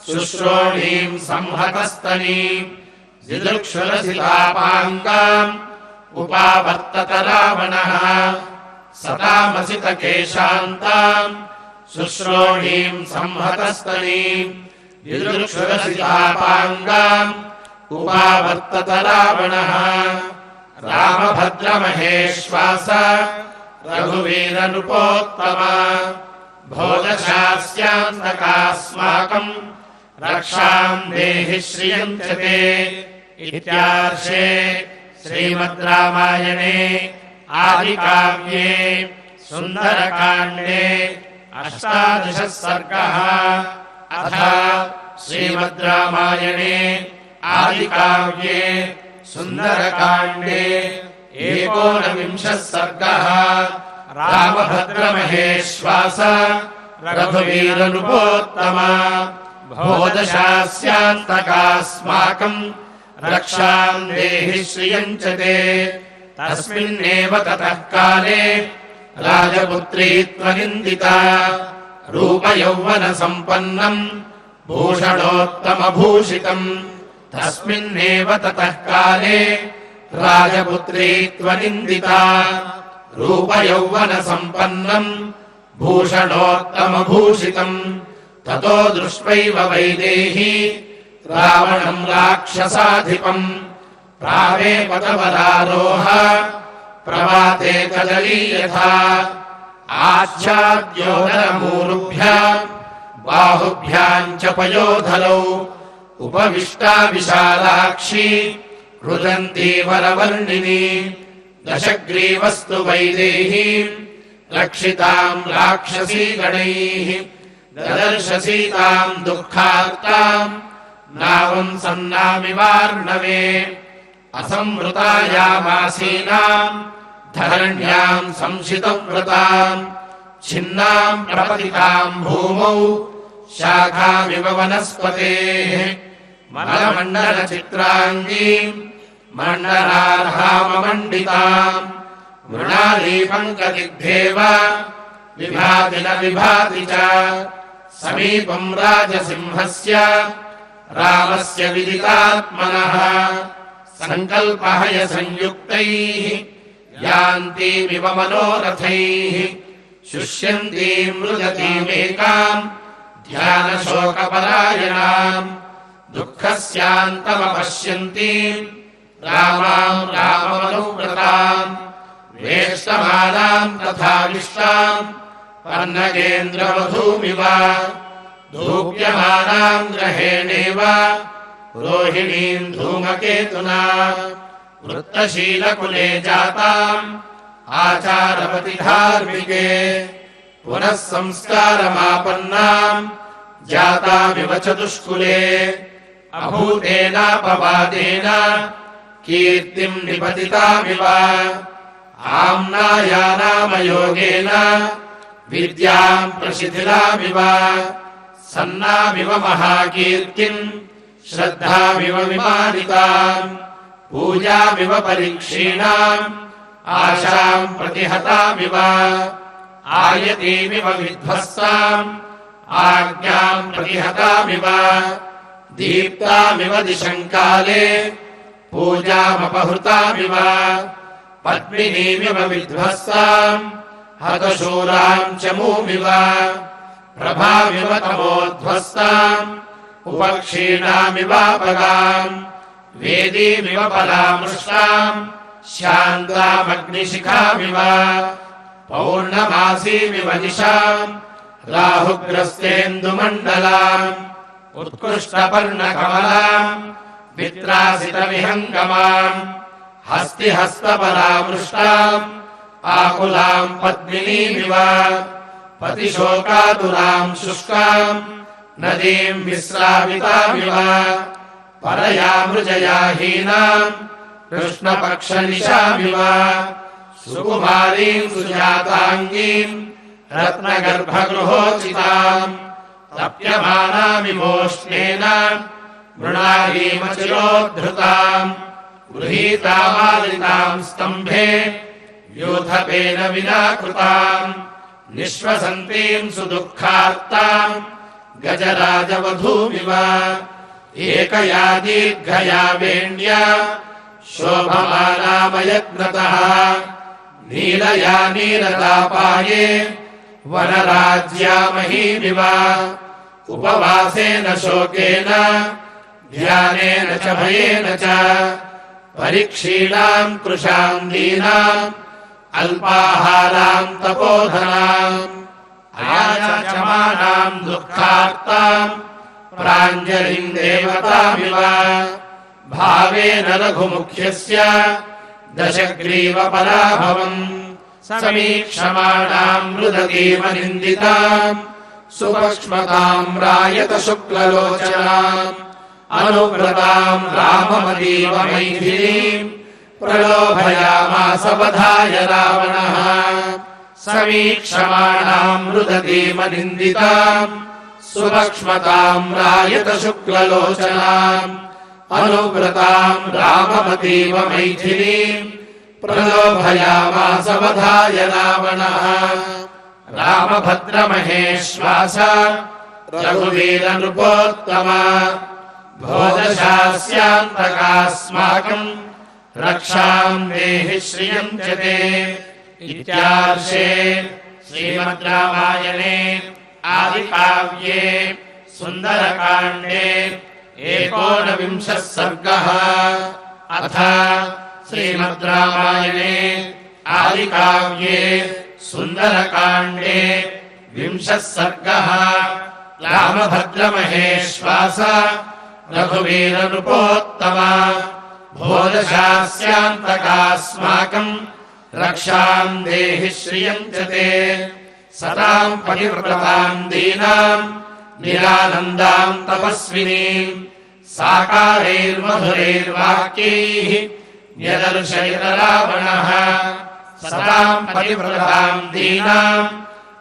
S1: शुश्रोणीम् संहतस्तनीम् दिदृक्षुरसितापाङ्गाम् उपावर्तत रावणः सतामसितकेशान्ताम् शुश्रोणीम् संहतस्तनीम् दिदृक्षुरसितापाङ्गाम् उपावर्तत रावणः रामभद्रमहेश्वास रघुवीरनृपोत्तम भोजशास्यान्तकास्माकम् रक्षाम् देहि श्रियम् च ते इत्यार्षे श्रीमद् रामायणे आदिकाव्ये सुन्दरकाण्डे 18 सर्गः अथ श्रीमद् रामायणे आदिकाव्ये सुन्दरकाण्डे 19 सर्गः रामभद्रमहेश्वास रघुवीरनृपोत्तम भोजशास्यान्तकास्माकम् रक्षाम् देहि श्रियम् च ते तस्मिन्नेव ततः काले राजपुत्री त्वनिन्दिता रूपयौवनसम्पन्नम् भूषणोत्तमभूषितम् तस्मिन्नेव ततः काले राजपुत्री त्वनिन्दिता रूपयौवनसम्पन्नम् भूषणोत्तमभूषितम् ततो दृष्ट्वैव वैदेही रावणम् राक्षसाधिपम् प्रावेपतवरारोह प्रवाते कदली यथा आच्छाद्योदरमूरुभ्याम् बाहुभ्याम् च पयोधरौ उपविष्टा विशालाक्षी रुदन्ती वरवर्णिनी दशग्रीवस्तु वैदेहीम् रक्षिताम् राक्षसी गणैः ददर्शसीताम् दुःखार्ताम् नावम् सन्नामिवार्णवे असंवृतायामासीनाम् धरण्याम् संशितव्रताम् छिन्नाम् प्रपतिताम् भूमौ शाखामिव वनस्पतेः मलमण्डलचित्राङ्गीम् मण्डलार्हाममण्डिताम् मृणालीपङ्कदिग्धेव विभाति न विभाति च समीपम् राजसिंहस्य रामस्य विदितात्मनः सङ्कल्पहयसंयुक्तैः यान्तीमिव मनोरथैः शुष्यन्तीम् मृगतीमेकाम् ध्यानशोकपरायणाम् दुःखस्यान्तमपश्यन्तीम् रामाम् राममनुव्रताम् वेष्टमानाम् तथा विष्टाम् पन्नगेन्द्रवधूमिव धूप्यमानाम् ग्रहेणेव रोहिणीम् धूमकेतुना वृत्तशीलकुले जाताम् आचारवति धार्मिके पुनः संस्कारमापन्नाम् जातामिव चतुष्कुले अभूतेनापवादेन कीर्तिम् निपतितामिव आम्नायानामयोगेन विद्याम् प्रशिथिलामिव सन्नामिव महाकीर्तिम् श्रद्धामिव विमानिताम् पूजामिव परीक्षीणाम् आशाम् प्रतिहतामिव आयतीमिव विध्वस्ताम् आज्ञाम् प्रतिहतामिव दीप्तामिव दिशङ्काले पूजामपहृतामिव पद्मिनीमिव विध्वस्ताम् हतशूराम् चमूमिव प्रभामिव तमोध्वस्ताम् उपक्षीणामिवापगाम् वेदीमिव पलामृष्टाम् शान्तामग्निशिखामिव पौर्णमासीमिव निशाम् राहुग्रस्तेन्दुमण्डलाम् उत्कृष्टपर्णकमलाम् वित्रासितविहङ्गमाम् हस्तिहस्तपरामृष्टाम् आकुलाम् पद्मिनीमिव पतिशोकातुराम् शुष्काम् नदीम् विस्रावितामिव परयामृजया हीनाम् कृष्णपक्षनिशामिव सुकुमारीम् सुजाताङ्गीम् रत्नगर्भगृहोचिताम् तप्यमानामिवोष्णेन मृणालीमचिरोद्धृताम् गृहीतामालिताम् स्तम्भे योधपेन विना कृताम् निःश्वसन्तीम् सुदुःखार्ताम् गजराजवधूमिव एकया दीर्घया वेण्या शोभमानामयत्नतः नीलया नीलतापाये वनराज्यामहीमिव उपवासेन शोकेन ध्यानेन च भयेन च परीक्षीणाम् कृशाम् दीनाम् अल्पाहाराम् तपोधनाम् आयाचमानाम् दुःखार्ताम् प्राञ्जलिम् देवतामिव भावेन रघुमुख्यस्य दशग्रीवपराभवम् समीक्षमाणाम् मृदतीव निन्दिताम् सुपक्ष्मताम् रायतशुक्ललोचनाम् अनुव्रताम् राममतीव मैथिलीम् प्रलोभयामास वधाय रावणः समीक्षमाणाम् मृदतीव निन्दिताम् सुपक्ष्मताम् रायतशुक्ललोचनाम् अनुव्रताम् राममतीव मैथिलीम् प्रलोभयामास वधाय रावणः रामभद्रमहेश्वास रघुवीरनृपोत्तम भोजशास्यान्तकास्माकम् रक्षाम् देहि श्रियम् च ते इत्यार्षे श्रीमद् रामायणे आदिकाव्ये सुन्दरकाण्डे 19 सर्गः अथ श्रीमद् रामायणे आदिकाव्ये सुन्दरकाण्डे 20 सर्गः रामभद्रमहेश्वास रघुवीरनृपोत्तम भोजशास्यान्तकास्माकम् रक्षाम् देहि श्रियम् च ते सताम् पतिव्रताम् दीनाम् निरानन्दाम् तपस्विनीम् साकारैर्मधुरैर्वाक्यैः न्यदर्शयत रावणः सताम् पतिव्रताम् दीनाम्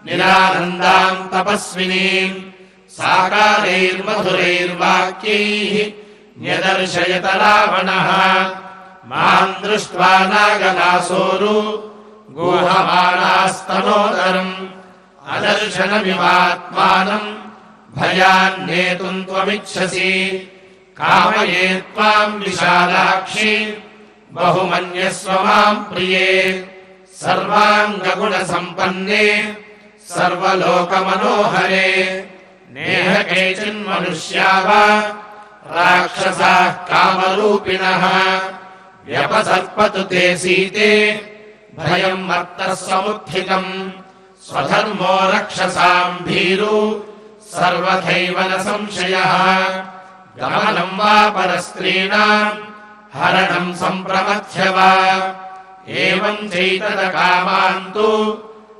S1: निरानन्दाम् तपस्विनीम् साकारैर्मधुरैर्वाक्यैः न्यदर्शयत रावणः माम् दृष्ट्वा नागनासोरु गुहमानास्तनोदरम् अदर्शनमिवात्मानम् भयान्नेतुम् त्वमिच्छसि कामये त्वाम् विशालाक्षि बहुमन्यस्व माम् प्रिये सर्वाङ्गगुणसम्पन्ने सर्वलोकमनोहरे नेह केचिन्मनुष्या वा राक्षसाः कामरूपिणः व्यपसर्पतु ते सीते भयम् मत्तः समुत्थितम् स्वधर्मो रक्षसाम् भीरु सर्वथैव न संशयः गमनम् वा परस्त्रीणाम् हरणम् सम्प्रमथ्य वा एवम् चैतदकामान्तु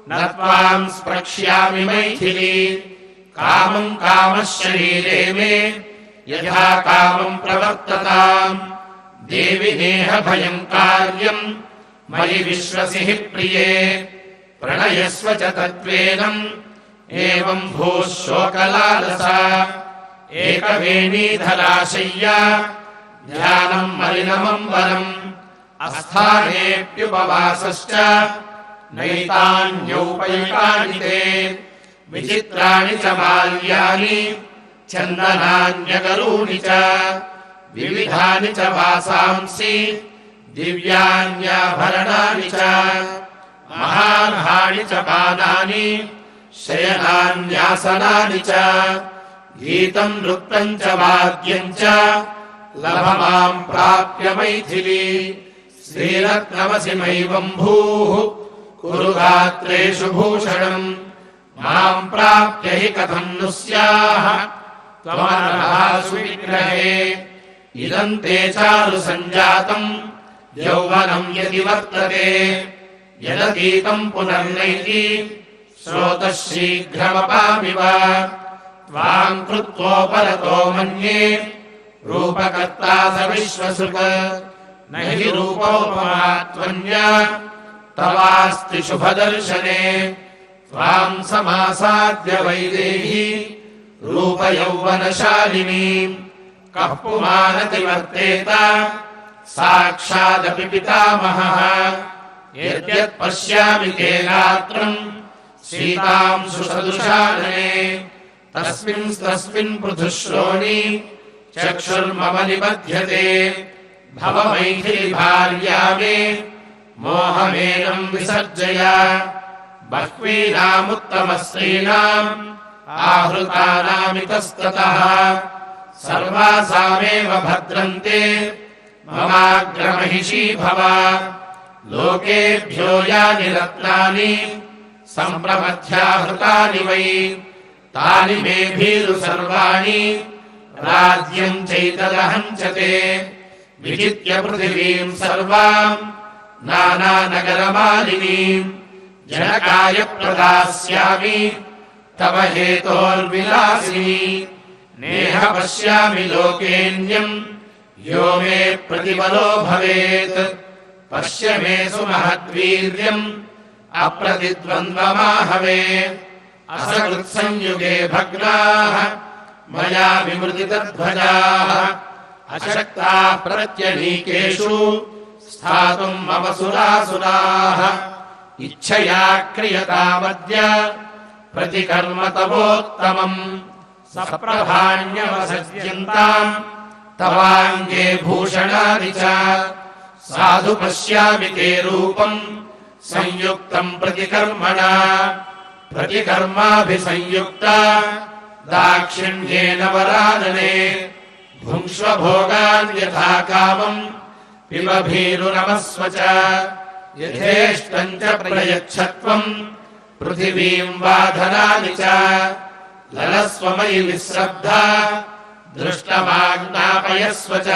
S1: न त्वाम् स्पृक्ष्यामि मैथिली कामम् कामः शरीरे मे यथा कामम् प्रवर्तताम् देवि नेह भयम् कार्यम् मयि विश्वसिः प्रिये प्रणयस्व च तत्त्वेनम् एवम् भूः शोकलालसा एकवेणीधराशय्या ध्यानम् मलिनमम् वरम् अस्थानेऽप्युपवासश्च नैतान्यौपयुकानि ते विचित्राणि च माल्यानि चन्दनान्यगरूणि च विविधानि च वासांसि दिव्यान्याभरणानि च महार्हाणि च पानानि शयनान्यासनानि च गीतम् नृत्यम् च वाद्यम् च लभमाम् प्राप्य मैथिली श्रीरत्नवसिमैवम्भूः कुरु गात्रेषु भूषणम् माम् प्राप्य हि कथम् नु स्याः त्वमनघासु विग्रहे इदम् ते चारु सञ्जातम् यौवनम् यदि वर्तते यदतीतम् पुनर्नैति श्रोतः शीघ्रमपामि वा त्वाम् कृत्वोपरतो मन्ये रूपकर्ता स विश्वसृक् न हि रूपोपमा त्वन्या तवास्ति शुभदर्शने त्वाम् समासाद्य वैदेही रूपयौवनशालिनीम् कः पुमानति वर्तेत साक्षादपि पितामहः यद्यत् पश्यामि ते गात्रम् सीताम् सुसदृशानने तस्मिन् पृथुश्रोणी चक्षुर्मम निबध्यते भव मैथिली भार्या मे मोहमेनम् विसर्जय बह्वीनामुत्तमस्त्रीणाम् आहृतानामितस्ततः सर्वासामेव भद्रन्ते ममाग्रमहिषी भव लोकेभ्यो यानि रत्नानि सम्प्रमथ्याहृतानि वै तानि मे भीरु सर्वाणि राज्यम् चैतदहम् च ते विजित्य पृथिवीम् सर्वाम् नानानगरमालिनीम् जनकाय प्रदास्यामि तव हेतोर्विलासिनी नेह पश्यामि लोकेऽन्यम् यो मे प्रतिबलो भवेत् पश्य मे सुमहद्वीर्यम् अप्रतिद्वन्द्वमाहवे असकृत्संयुगे भग्नाः मया विमृदितध्वजाः अशक्ताः प्रत्यनीकेषु स्थातुम् मम सुरासुराः इच्छया क्रियतामद्य प्रतिकर्म तवोत्तमम् सप्रभाण्यवसज्यन्ताम् तवाङ्गे भूषणानि च साधु पश्यामि ते रूपम् संयुक्तम् प्रतिकर्मणा प्रतिकर्माभिसंयुक्ता दाक्षिण्येन वरानने भुङ्क्ष्व भोगान् यथा कामम् पिब भीरुरमस्व च यथेष्टम् च प्रयच्छत्वम् पृथिवीम् वाधनानि च ललस्वमयि विश्रब्धा दृष्टमाज्ञापयस्व च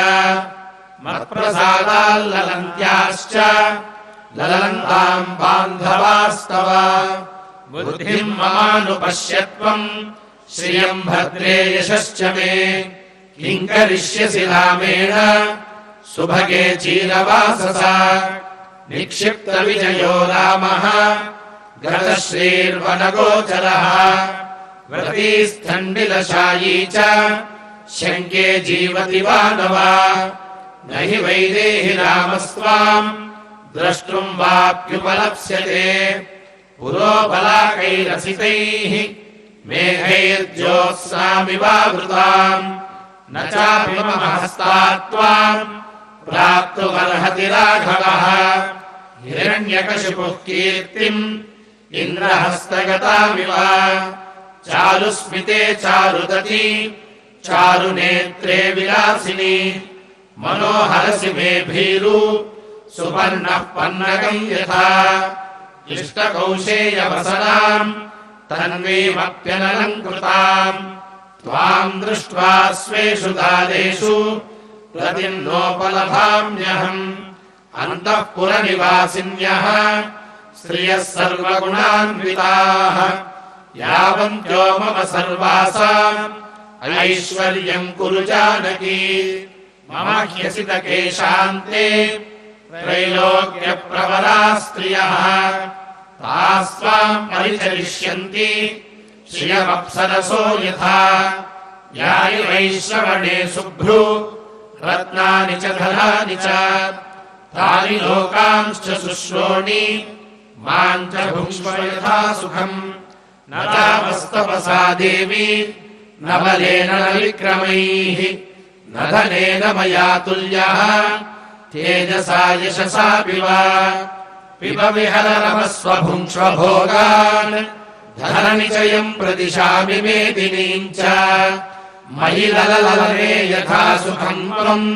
S1: मत्प्रसादाल्ललन्त्याश्च ललन्ताम् बान्धवास्तव बुद्धिम् ममानुपश्यत्वम् श्रियम् भद्रे यशश्च मे किम् करिष्यसि रामेण सुभगे चीरवाससा निक्षिप्तविजयो रामः गतश्रीर्वनगोचरः व्रतीस्थण्डिलशायी च शङ्के जीवति वानवा न हि वैदेहि रामस्त्वाम् द्रष्टुम् वाप्युपलप्स्यते पुरोबलाकैरसितैः मेघैर्ज्योत्स्नामिवावृताम् न चापि मम हस्तात् त्वाम् प्राप्तुमर्हति राघवः हिरण्यकशिपुः कीर्तिम् इन्द्रहस्तगतामिव चारुस्मिते चारुदती चारुनेत्रे विलासिनी मनोहरसि मे भीरु सुपर्णः पन्नगम् यथा इष्टकौशेयवसनाम् तन्वीमप्यनलङ्कृताम् त्वाम् दृष्ट्वा स्वेषु दारेषु प्रतिन्नोपलभाम्यहम् अन्तःपुरनिवासिन्यः स्त्रियः सर्वगुणान्विताः यावन्त्यो मम सर्वासाम् ऐश्वर्यम् कुरु जानकी मम ह्यसितकेशान्ते त्रैलोक्यप्रवरा स्त्रियः तास्त्वाम् परिचरिष्यन्ति श्रियमप्सरसो यथा यायिवैश्रवणे शुभ्रू रत्नानि च धनानि च तानि लोकांश्च शुश्रोणि माम् च भुङ्क्ष्व यथा सुखम् न तामस्तपसा देवी न बलेन न विक्रमैः न धनेन मया तुल्यः तेजसा यशसापि वा पिब विहर रमस्व भुङ्क्ष्व भोगान् धननिचयम् प्रदिशामि मेदिनीम् च मयि लललने यथा सुखम् त्वम्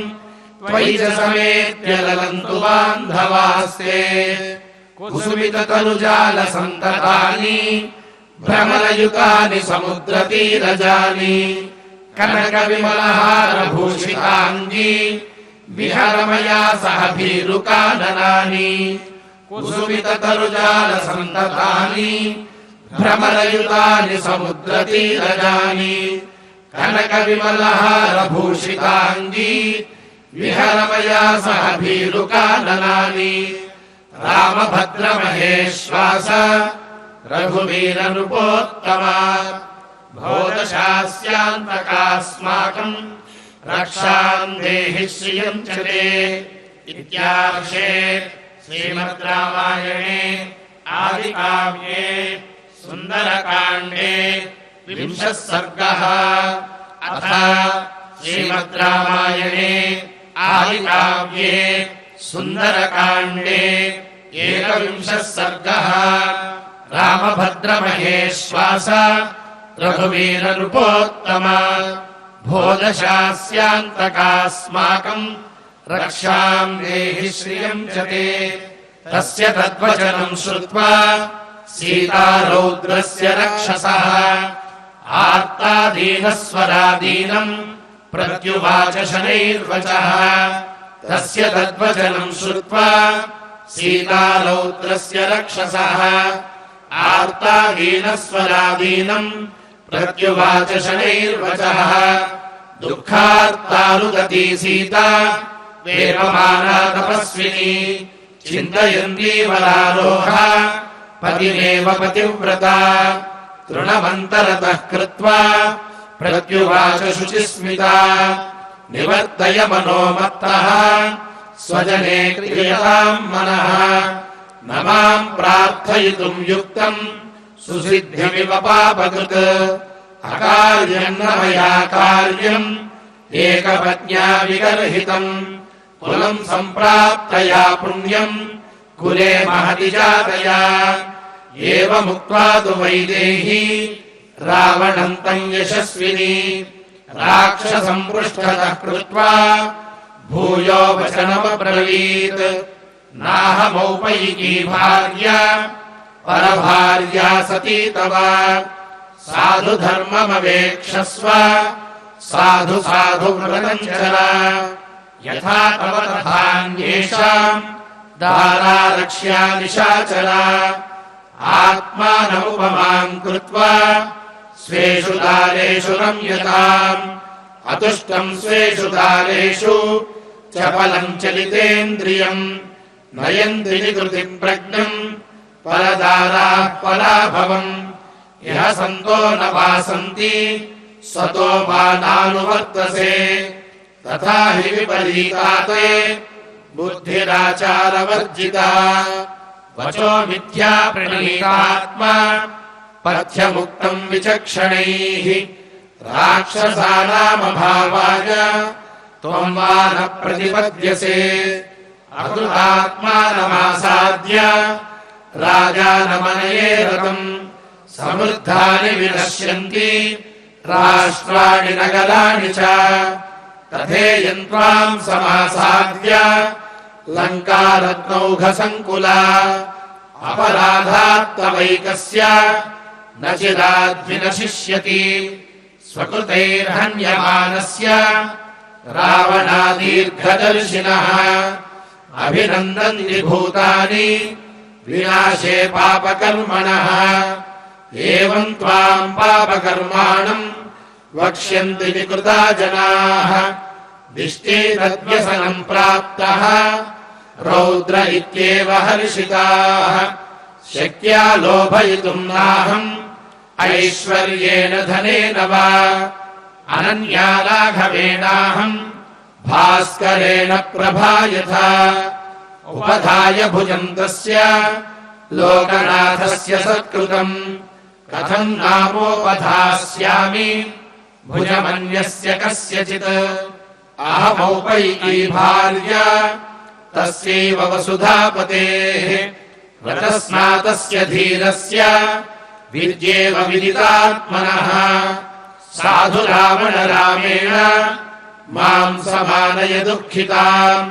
S1: त्वयि च समेत्य ललन्तु बान्धवास्ते कुसुमिततनुजालसन्ततानि भ्रमरयुतानि समुद्रतीरजानि कनकविमलहारभूषिताङ्गी विहरमया सह भीरुकाननानि कुसुमिततनुजालसन्ततानि भ्रमरयुतानि समुद्रतीरजानि कनकविमलहारभूषिताङ्गी विहरमया सह भीरुकाननानि रामभद्रमहेश्वास रघुवीरनृपोत्तमा भोदशास्यान्तकास्माकम् रक्षाम् देहि श्रियम् च ते इत्यार्षे श्रीमद् रामायणे आदिकाव्ये सुन्दरकाण्डे 20 सर्गः अथ श्रीमद् रामायणे आदिकाव्ये सुन्दरकाण्डे 21 सर्गः रामभद्रमहेश्वास रघुवीरनृपोत्तमा भोदशास्यान्तकास्माकम् रक्षाम् देहि श्रियम् च ते तस्य तद्वचनम् श्रुत्वा सीता रौद्रस्य रक्षसः आर्तादीनस्वरादीनम् प्रत्युवाच शनैर्वचः तस्य तद्वचनम् श्रुत्वा सीता रौद्रस्य रक्षसः आर्तादीनस्वरादीनम् प्रत्युवाच शनैर्वचः दुःखार्तारुदती सीता वेपमाना तपस्विनी चिन्तयन्ती वरारोहा पतिमेव पतिव्रता तृणमन्तरतः कृत्वा प्रत्युवाच शुचिस्मिता निवर्तय मनोमत्तः स्वजने क्रियताम् मनः न माम् प्रार्थयितुम् युक्तम् सुसिद्धिमिव पापकृत् अकार्यम् न मया कार्यम् एकपत्न्या विगर्हितम् कुलम् सम्प्राप्तया पुण्यम् कुले महति जातया एवमुक्त्वा तु वैदेही रावणम् तम् यशस्विनी राक्षसम् पृष्ठतः कृत्वा भूयो वचनमब्रवीत् नाहमौपैकी भार्या परभार्या सती तव साधु धर्ममवेक्षस्व साधु साधु व्रतं चर यथा तव तथान्येषाम् दारा रक्ष्या निशाचरा आत्मानमुपमां कृत्वा स्वेषु दारेषु रम्यताम् अतुष्टं स्वेषु दारेषु चपलं चलितेन्द्रियम् नयन्ति निकृतिं प्रज्ञम् परदाराः पराभवम् यः सन्तो न वासन्ति स्वतो वा नानुवर्तसे तथा हि विपरीताते बुद्धिराचारवर्जिता वचो मिथ्या प्रणीतात्मा पथ्यमुक्तं विचक्षणैः राक्षसानामभावाय त्वं वा न प्रतिपद्यसे अकृतात्मानमासाद्य राजानमनये रतम् समृद्धानि विनश्यन्ति राष्ट्राणि नगराणि च तथेयं त्वां समासाद्य लङ्कारत्नौघसङ्कुला अपराधात्तवैकस्य न चिराद्विनशिष्यति स्वकृतैर्हन्यमानस्य रावणादीर्घदर्शिनः अभिनन्दन्ति भूतानि विनाशे पापकर्मणः एवं त्वां पापकर्माणं वक्ष्यन्ति विकृता जनाः दिष्टे तद्व्यसनं प्राप्तः रौद्र इत्येव हर्षिताः शक्या लोभयितुं नाहम् ऐश्वर्येण धनेन वा अनन्या राघवेणाहम् भास्करेण प्रभा यथा उपधाय भुजन्तस्य लोकनाथस्य सत्कृतम् कथं नामोपधास्यामि भुजमन्यस्य कस्यचित् अहमौपैकी भार्या तस्यैव वसुधापतेः व्रतस्नातस्य धीरस्य विद्येव विदितात्मनः साधु रावण रामेण मां समानय दुःखिताम्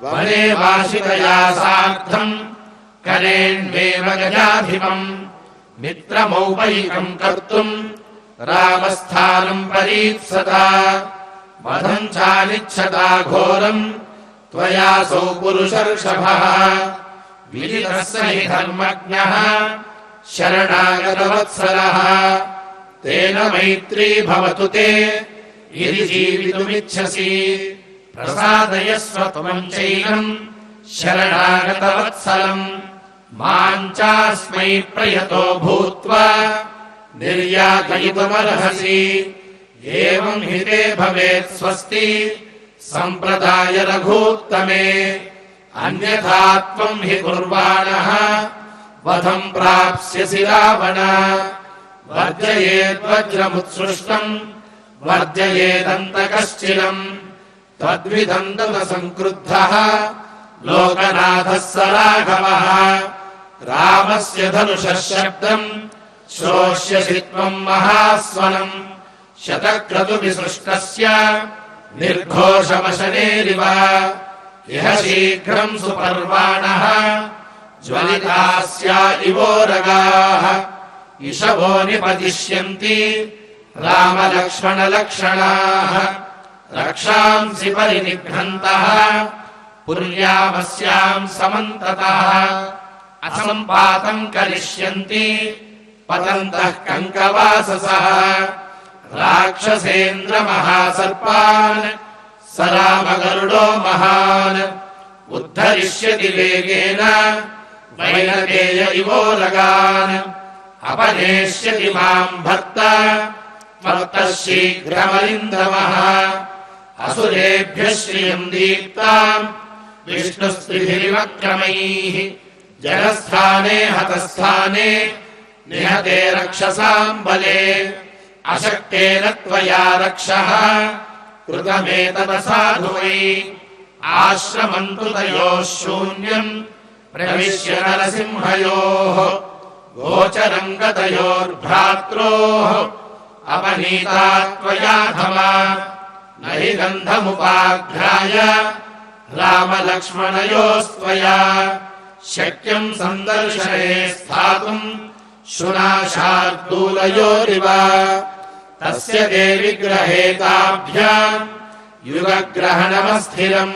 S1: वने वासितया सार्धम् करेण्वेव गजाधिपम् मित्रमौपैकं कर्तुम् रामस्थानं परीप्सता वधं चानिच्छता घोरम् त्वयासौ पुरुषर्षभः विदितः स हि धर्मज्ञः शरणागतवत्सलः तेन मैत्री भवतु ते यदि जीवितुमिच्छसि प्रसादयस्व त्वं चैनं शरणागतवत्सलम् मां चास्मै प्रयतो भूत्वा निर्यातयितुमर्हसि एवं हि ते भवेत् स्वस्ति सम्प्रदाय रघूत्तमे अन्यथा त्वं हि कुर्वाणः वधं प्राप्स्यसि रावण वर्जयेद्वज्रमुत्सृष्टम् वर्जयेदन्तकश्चिलम् तद्विधं तदसंक्रुद्धः लोकनाथः स राघवः रामस्य धनुषः शब्दम् श्रोष्यसि त्वं महास्वनम् शतक्रतुविसृष्टस्य निर्घोषमशनेरिव इह शीघ्रं सुपर्वाणः ज्वलितास्या इवोरगाः इषवो निपतिष्यन्ति रामलक्ष्मणलक्षणाः रक्षांसि परिनिघ्नन्तः पुर्यामस्यां समन्ततः असम्पातं करिष्यन्ति पतन्तः कङ्कवाससः राक्षसेन्द्रमहासर्पान् स रामगरुडो महान् उद्धरिष्यति वेगेन वैनतेय इवोरगान् अपनेष्यति मां भर्ता त्वत्तः शीघ्रमरिन्दमः असुरेभ्यः श्रियं दीप्ताम् विष्णुस्त्रिभिर्विक्रमैः जनस्थाने हतस्थाने निहते रक्षसां बले अशक्तेन त्वया रक्षः कृतमेतदसाधु वै आश्रमं तु तयोः शून्यम् प्रविश्य नरसिंहयोः गोचरं गतयोर्भ्रात्रोः अपनीता त्वया धमा न हि गन्धमुपाघ्राय रामलक्ष्मणयोस्त्वया शक्यं सन्दर्शने स्थातुं शुनाशार्दूलयोरिव तस्य ते विग्रहे ताभ्याम् युगग्रहणमस्थिरम्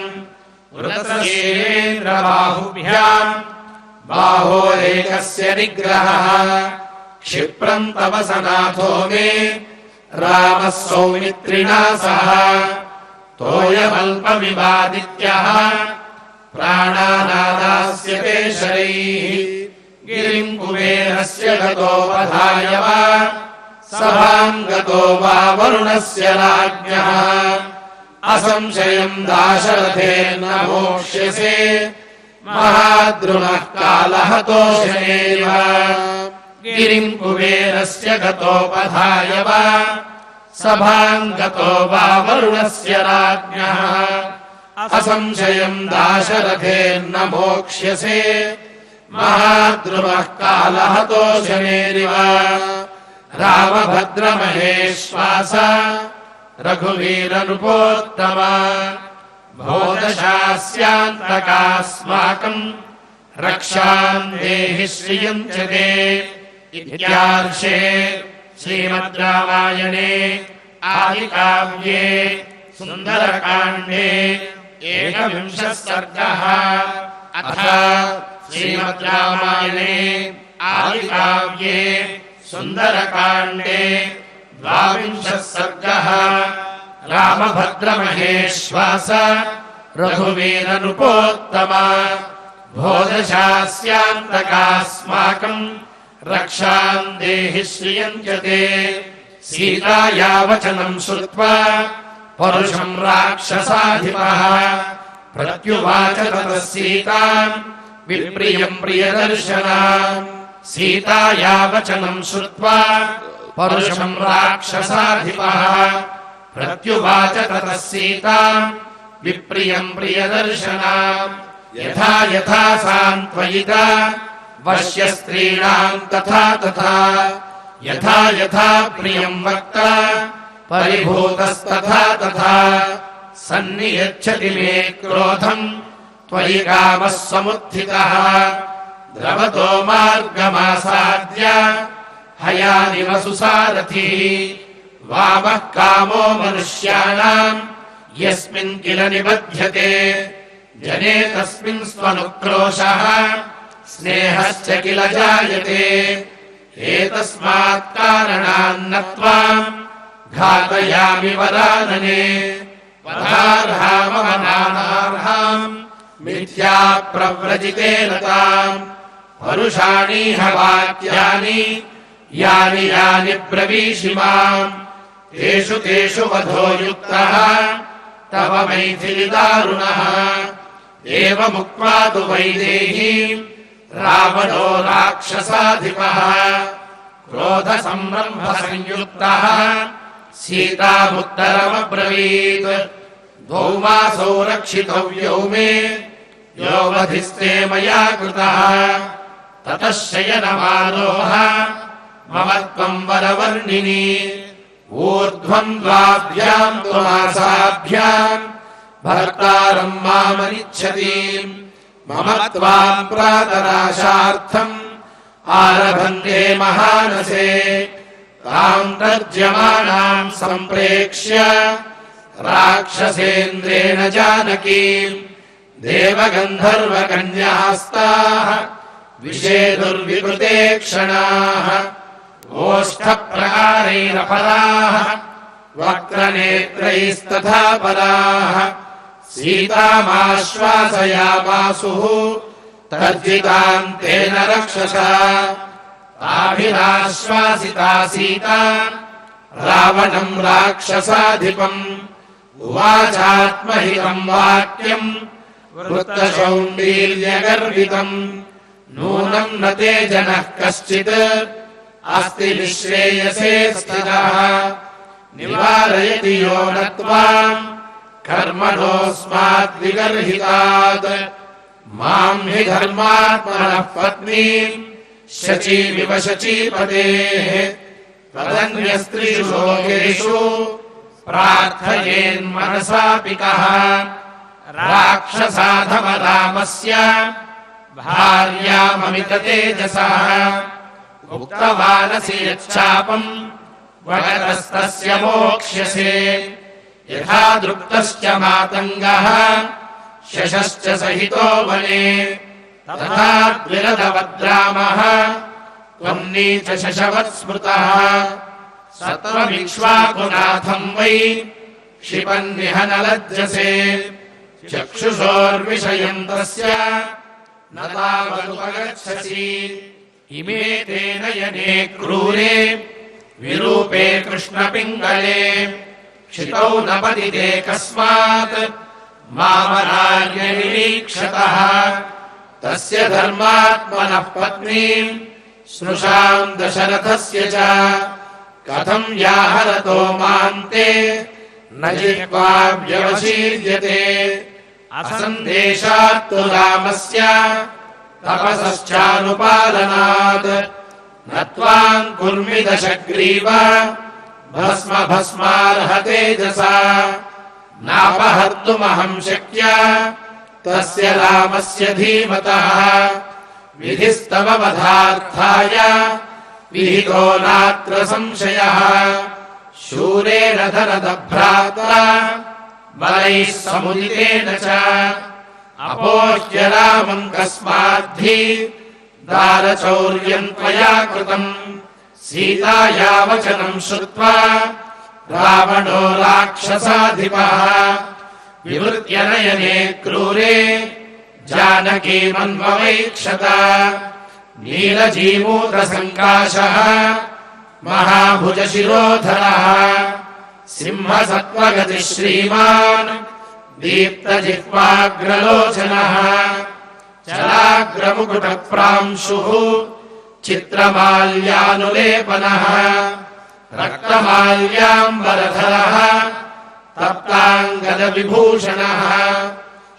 S1: वृतशेन्द्रबाहुभ्याम् बाहोरेकस्य निग्रहः क्षिप्रम् तव सनाथो मे रामः सौमित्रिणा सह तोयमल्पमिवादित्यः प्राणानादास्यते शरैः गिरिम् कुबेरस्य गतोपधाय वा सभाम् गतो वा वरुणस्य राज्ञः असंशयम् दाशरथेन मोक्ष्यसे महाद्रुमः कालहतोषणेव गिरिम् कुबेरस्य गतोपधाय वा सभाम् गतो वा वरुणस्य राज्ञः असंशयम् दाशरथेन मोक्ष्यसे महाद्रुमः कालहतोषणेरिव रामभद्रमहेश्वास रघुवीरनृपोत्तम भोदशास्यान्तकास्माकम् रक्षाम् देहि श्रियम् च ते इत्यार्षे श्रीमद् रामायणे आदिकाव्ये सुन्दरकाण्डे एकविंशः सर्गः अथ श्रीमद् रामायणे आदिकाव्ये सुन्दरकाण्डे 22 सर्गः रामभद्रमहेश्वास रघुवीरनृपोत्तम भोदशास्यान्तकास्माकम् रक्षाम् देहि श्रियम् च ते सीताया वचनम् श्रुत्वा परुषम् राक्षसाधिपः प्रत्युवाच ततः सीताम् विप्रियम् प्रियदर्शनाम् सीताया वचनम् श्रुत्वा परुषम् राक्षसाधिपः प्रत्युवाच ततः सीताम् विप्रियम् प्रियदर्शनाम् यथा यथा सान्त्वयिता वश्य स्त्रीणाम् तथा तथा यथा यथा प्रियम् वक्ता परिभूतस्तथा तथा सन्नियच्छति मे क्रोधम् त्वयि कामः समुत्थितः द्रवतो मार्गमासाद्य हयानिव सुसारथिः वामः कामो मनुष्याणाम् यस्मिन् किल निबध्यते जने तस्मिन् स्वनुक्रोशः स्नेहश्च किल जायते एतस्मात् कारणान्न त्वाम् घातयामि वरानने वधार्हामवनानार्हाम् मिथ्या प्रव्रजितेन ताम् परुषाणीह वाक्यानि यानि यानि ब्रवीषि माम् तेषु तेषु वधो युक्तः तव मैथिलिदारुणः एवमुक्त्वा तु वैदेहीम् रावणो राक्षसाधिपः क्रोधसम्रम्भसंयुक्तः सीतामुत्तरमब्रवीत् द्वौ मासौ रक्षितव्यौ मे यो वधिस्ते मया कृतः ततः शयनमारोह मम त्वम् वरवर्णिनि ऊर्ध्वम् द्वाभ्याम् त्वमासाभ्याम् भर्तारम् मामनिच्छतीम् मम त्वाम् प्रातराशार्थम् आरभन्ते महानसे ताम् तर्ज्यमाणाम् सम्प्रेक्ष्य राक्षसेन्द्रेण जानकीम् देवगन्धर्वकन्यास्ताः विषेदुर्विकृते क्षणाः ओष्ठप्रहारैरपराः वक्रनेत्रैस्तथा पराः सीतामाश्वासयामासुः तर्जिताम् तेन रक्षसा ताभिराश्वासिता सीता रावणम् राक्षसाधिपम् उवाचात्महितम् वाक्यम् वृत्तशौण्डील्यगर्वितम् नूनम् न ते जनः कश्चित् अस्ति निःश्रेयसे स्थितः निवारयति यो न त्वाम् कर्मणोऽस्माद्विगर्हितात् माम् हि धर्मात्मनः पत्नीम् शचीमिव शचीपतेः तदन्यस्त्रिषु लोकेषु प्रार्थयेन्मनसापि कः राक्षसाधमरामस्य भार्याममिततेजसः उक्तवानसि यच्छापम् वगतस्तस्य मोक्ष्यसे यथा दृप्तश्च मातङ्गः शशश्च सहितो वने तथा द्विरदवद्रामः त्वं नीच शशवत् स्मृतः सत्त्वमिक्ष्वाकुनाथं वै क्षिपन्निह न लज्जसे चक्षुषोर्विषयम् तस्य न तावदुपगच्छसि इमे ते नयने क्रूरे विरूपे कृष्णपिङ्गले क्षितौ न पतिते कस्मात् मामनार्यनिरीक्षतः तस्य धर्मात्मनः पत्नीम् स्नुषाम् दशरथस्य च कथं याहरतो मान्ते न जिह्वाव्यवशीर्यते असन्देशात्तु रामस्य तपसश्चानुपालनात् न त्वाम् कुर्मि दशग्रीव भस्म भस्मार्हतेजसा नापहर्तुमहम् शक्य तस्य रामस्य धीमतः विधिस्तव वधार्थाय विहितो नात्र संशयः शूरेण धनदभ्राता बलैः समुदितेन च अपोह्य रामम् कस्माद्धि दारचौर्यम् त्वया कृतम् सीताया वचनम् श्रुत्वा रावणो राक्षसाधिपः विवृत्य नयने क्रूरे जानकीमन्ववैक्षत नीलजीमूतसङ्काशः महाभुजशिरोधरः सिंहसत्त्वगतिः श्रीमान् दीप्तजिह्वाग्रलोचनः चलाग्रमुकुटप्रांशुः चित्रमाल्यानुलेपनः रक्तमाल्याम्बरधरः तप्ताङ्गदविभूषणः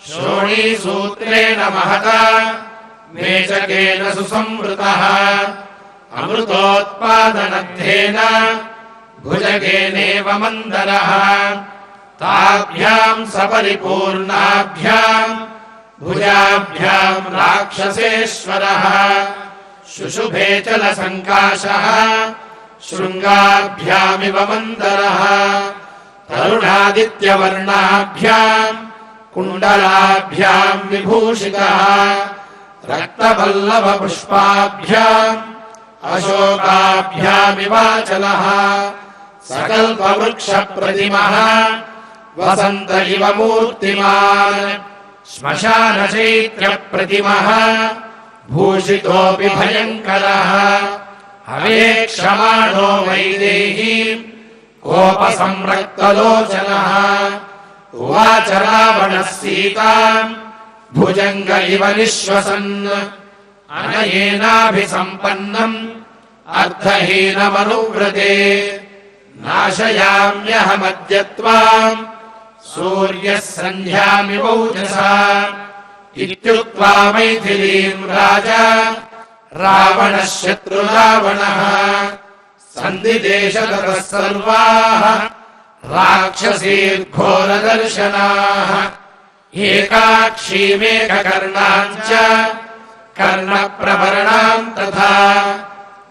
S1: श्रोणीसूत्रेण महता मेचकेन सुसंवृतः अमृतोत्पादनद्धेन भुजगेनेव मन्दरः ताभ्याम् सपरिपूर्णाभ्याम् भुजाभ्याम् राक्षसेश्वरः शुशुभे चलसङ्काशः शृङ्गाभ्यामिव मन्दरः तरुणादित्यवर्णाभ्याम् कुण्डलाभ्याम् विभूषितः रक्तपल्लवपुष्पाभ्याम् अशोकाभ्यामिवाचलः सकल्पवृक्षप्रतिमः वसन्त इव मूर्तिमान् श्मशानचैत्यप्रतिमः भूषितोऽपि भयङ्करः हवेक्षमाणो वैदेहीम् कोपसंरक्तलोचनः उवाच रावणः सीताम् भुजङ्ग इव निःश्वसन् अनयेनाभिसम्पन्नम् अर्थहीनमनुव्रते नाशयाम्यहमद्य त्वाम् सूर्यः सन्ध्यामिवौजसा इत्युक्त्वा मैथिलीम् राजा रावणः शत्रुरावणः सन्धिदेशतः सर्वाः राक्षसीर्घोरदर्शनाः एकाक्षीमेककर्णाम् च कर्णप्रभरणाम् तथा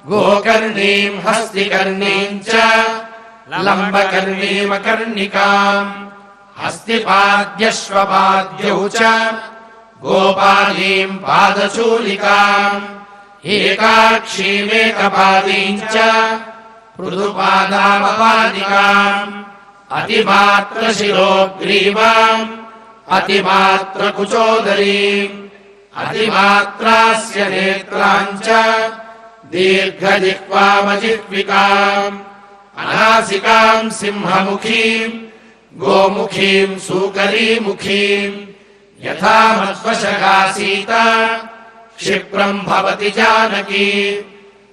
S1: गोकर्णीम् हस्तिकर्णीम् च लम्बकर्णीमकर्णिकाम् हस्तिपाद्यश्वपाद्यौ च गोपालीम् पादचूलिकाम् एकाक्षीमेकपादीम् च पृथुपादामपादिकाम् अतिमात्रशिरोग्रीवाम् अतिमात्रकुचोदरीम् अतिमात्रास्य नेत्राम् च दीर्घजिह्वामजिह्विकाम् अनासिकाम् सिंहमुखीम् गोमुखीम् सूकरीमुखीम् यथा मध्वशका सीता क्षिप्रम् भवति जानकी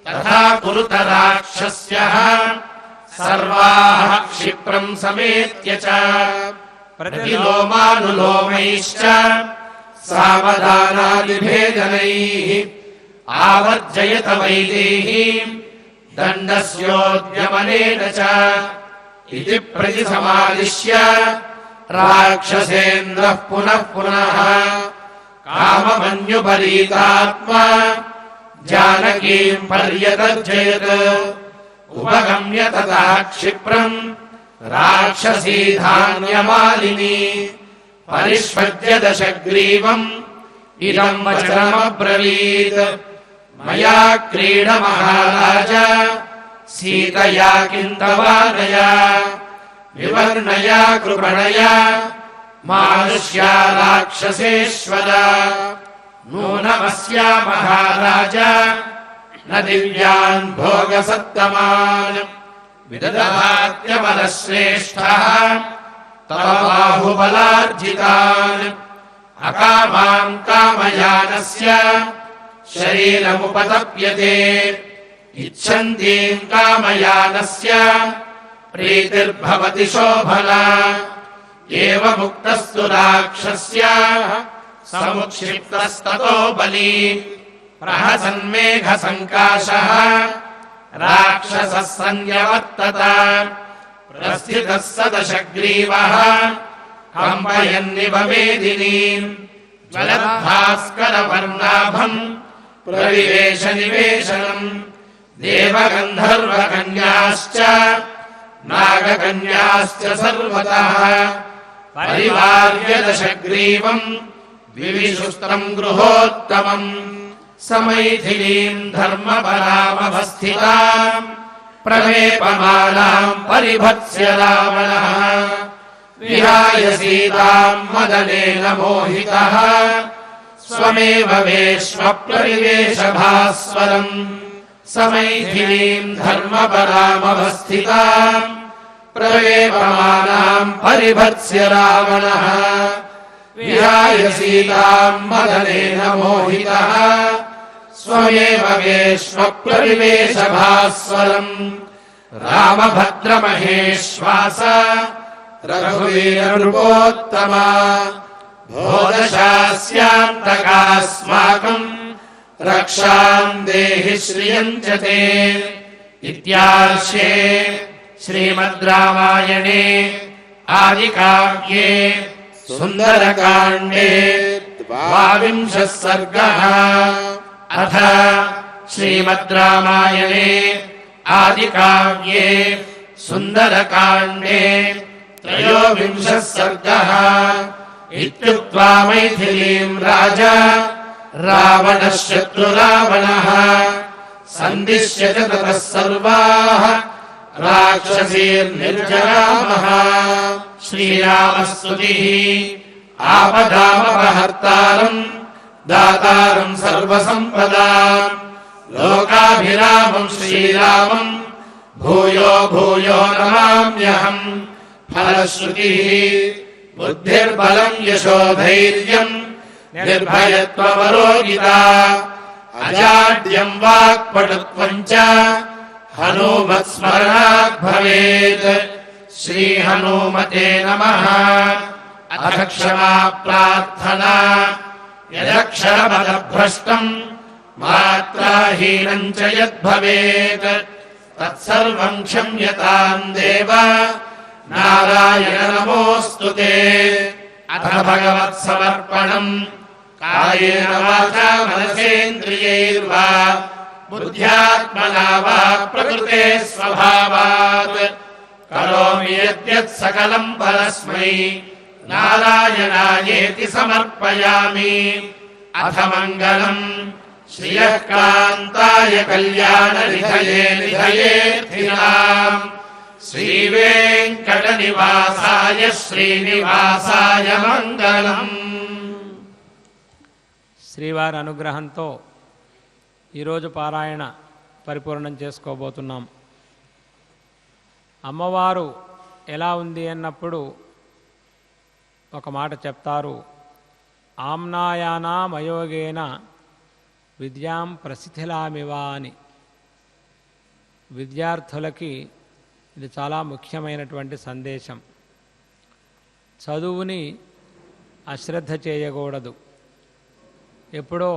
S1: तथा कुरुत राक्षस्यः सर्वाः क्षिप्रम् समेत्य च प्रतिलोमानुलोमैश्च सावधानादिभेदनैः आवर्जयत वैदेहीम् दण्डस्योद्यमनेन च इति प्रतिसमादिश्य राक्षसेन्द्रः पुनः पुनः काममन्युपरीतात्मा जानकीम् पर्यतर्जयत् उपगम्य ततः क्षिप्रम् राक्षसी धान्यमालिनी परिष्वज्य दशग्रीवम् इदम् वचनमब्रवीत् मया क्रीड महाराज सीतया किन्तवानया विवर्णया कृपणया मानुष्या राक्षसेश्वरा नूनमस्या महाराज न दिव्यान् भोगसत्तमान् विदधात्यमलश्रेष्ठः तव बाहुबलार्जितान् अकामाम् कामयानस्य शरीरमुपतप्यते इच्छन्तीम् कामयानस्य प्रीतिर्भवति शोभना एवमुक्तस्तु राक्षस्याः समुक्षिप्तस्ततो बली प्रहसन्मेघसङ्काशः राक्षसः सन्यवर्तत प्रस्थितः स दशग्रीवः कम्पयन्निव मेदिनीम् ज्वलद्भास्करवर्णाभम् प्रविवेश निवेशनम् देवगन्धर्वकन्याश्च नागकन्याश्च सर्वतः परिवार्य दशग्रीवम् विविशुस्त्रम् गृहोत्तमम् समैथिलीम् धर्मपरामवस्थिताम् प्रवेपमानाम् परिभत्स्य रावणः विहाय सीताम् मदनेन मोहितः स्वमेव वेश्मप्रविवेशभास्वरम् समैथिलीम् धर्मपरामवस्थिताम् प्रवेपमानाम् परिभत्स्य रावणः विहाय सीताम् मदनेन मोहितः स्वमेव वेश्मप्रविवेशभास्वरम् रामभद्रमहेश्वास रघुवीरनृपोत्तमा भोदशास्यान्तकास्माकम् रक्षाम् देहि श्रियम् च ते इत्यार्षे श्रीमद् रामायणे आदिकाव्ये सुन्दरकाण्डे 12 सर्गः। अथ श्रीमद् रामायणे आदिकाव्ये सुन्दरकाण्डे 13 सर्गः। इत्युक्त्वा मैथिलीम् राजा रावणः शत्रुरावणः सन्दिश्य च ततः सर्वाः राक्षसीर्निर्जरामः। श्रीरामस्तुतिः आपदामपहर्तारम् दातारम् सर्वसम्पदाम् लोकाभिरामम् श्रीरामम् भूयो भूयो नमाम्यहम्। फलश्रुतिः बुद्धिर्बलम् यशोधैर्यम् निर्भयत्वमरोगिता अजाड्यम् वाक्पटुत्वम् च हनूमत्स्मरणात् भवेत्। श्रीहनूमते नमः। अथ क्षमा प्रार्थना। यदक्षरपदभ्रष्टम् मात्राहीनम् च यद्भवेत् तत्सर्वम् क्षम्यताम् देव नारायण नमोऽस्तु ते। अथ भगवत्समर्पणम्। कायेन वाचा मनसेन्द्रियैर्वा बुद्ध्यात्मना वा प्रकृते स्वभावात् करोमि यद्यत् सकलम् परस्मै नारायणायेति समर्पयामि। अथ मङ्गलम् श्रियः कान्ताय कल्याणनिधये निधयेऽर्थिनाम् श्रीवेङ्कटनिवासाय श्रीनिवासाय मङ्गलम्।
S2: శ్రీవారి అనుగ్రహంతో ఈరోజు పారాయణ పరిపూర్ణం చేసుకోబోతున్నాం. అమ్మవారు ఎలా ఉంది అన్నప్పుడు ఒక మాట చెప్తారు, ఆమ్నాయానా మయోగేన విద్యాం ప్రసిద్ధిలామివా అని. విద్యార్థులకి ఇది చాలా ముఖ్యమైనటువంటి సందేశం. చదువుని అశ్రద్ధ చేయకూడదు. ఎప్పుడో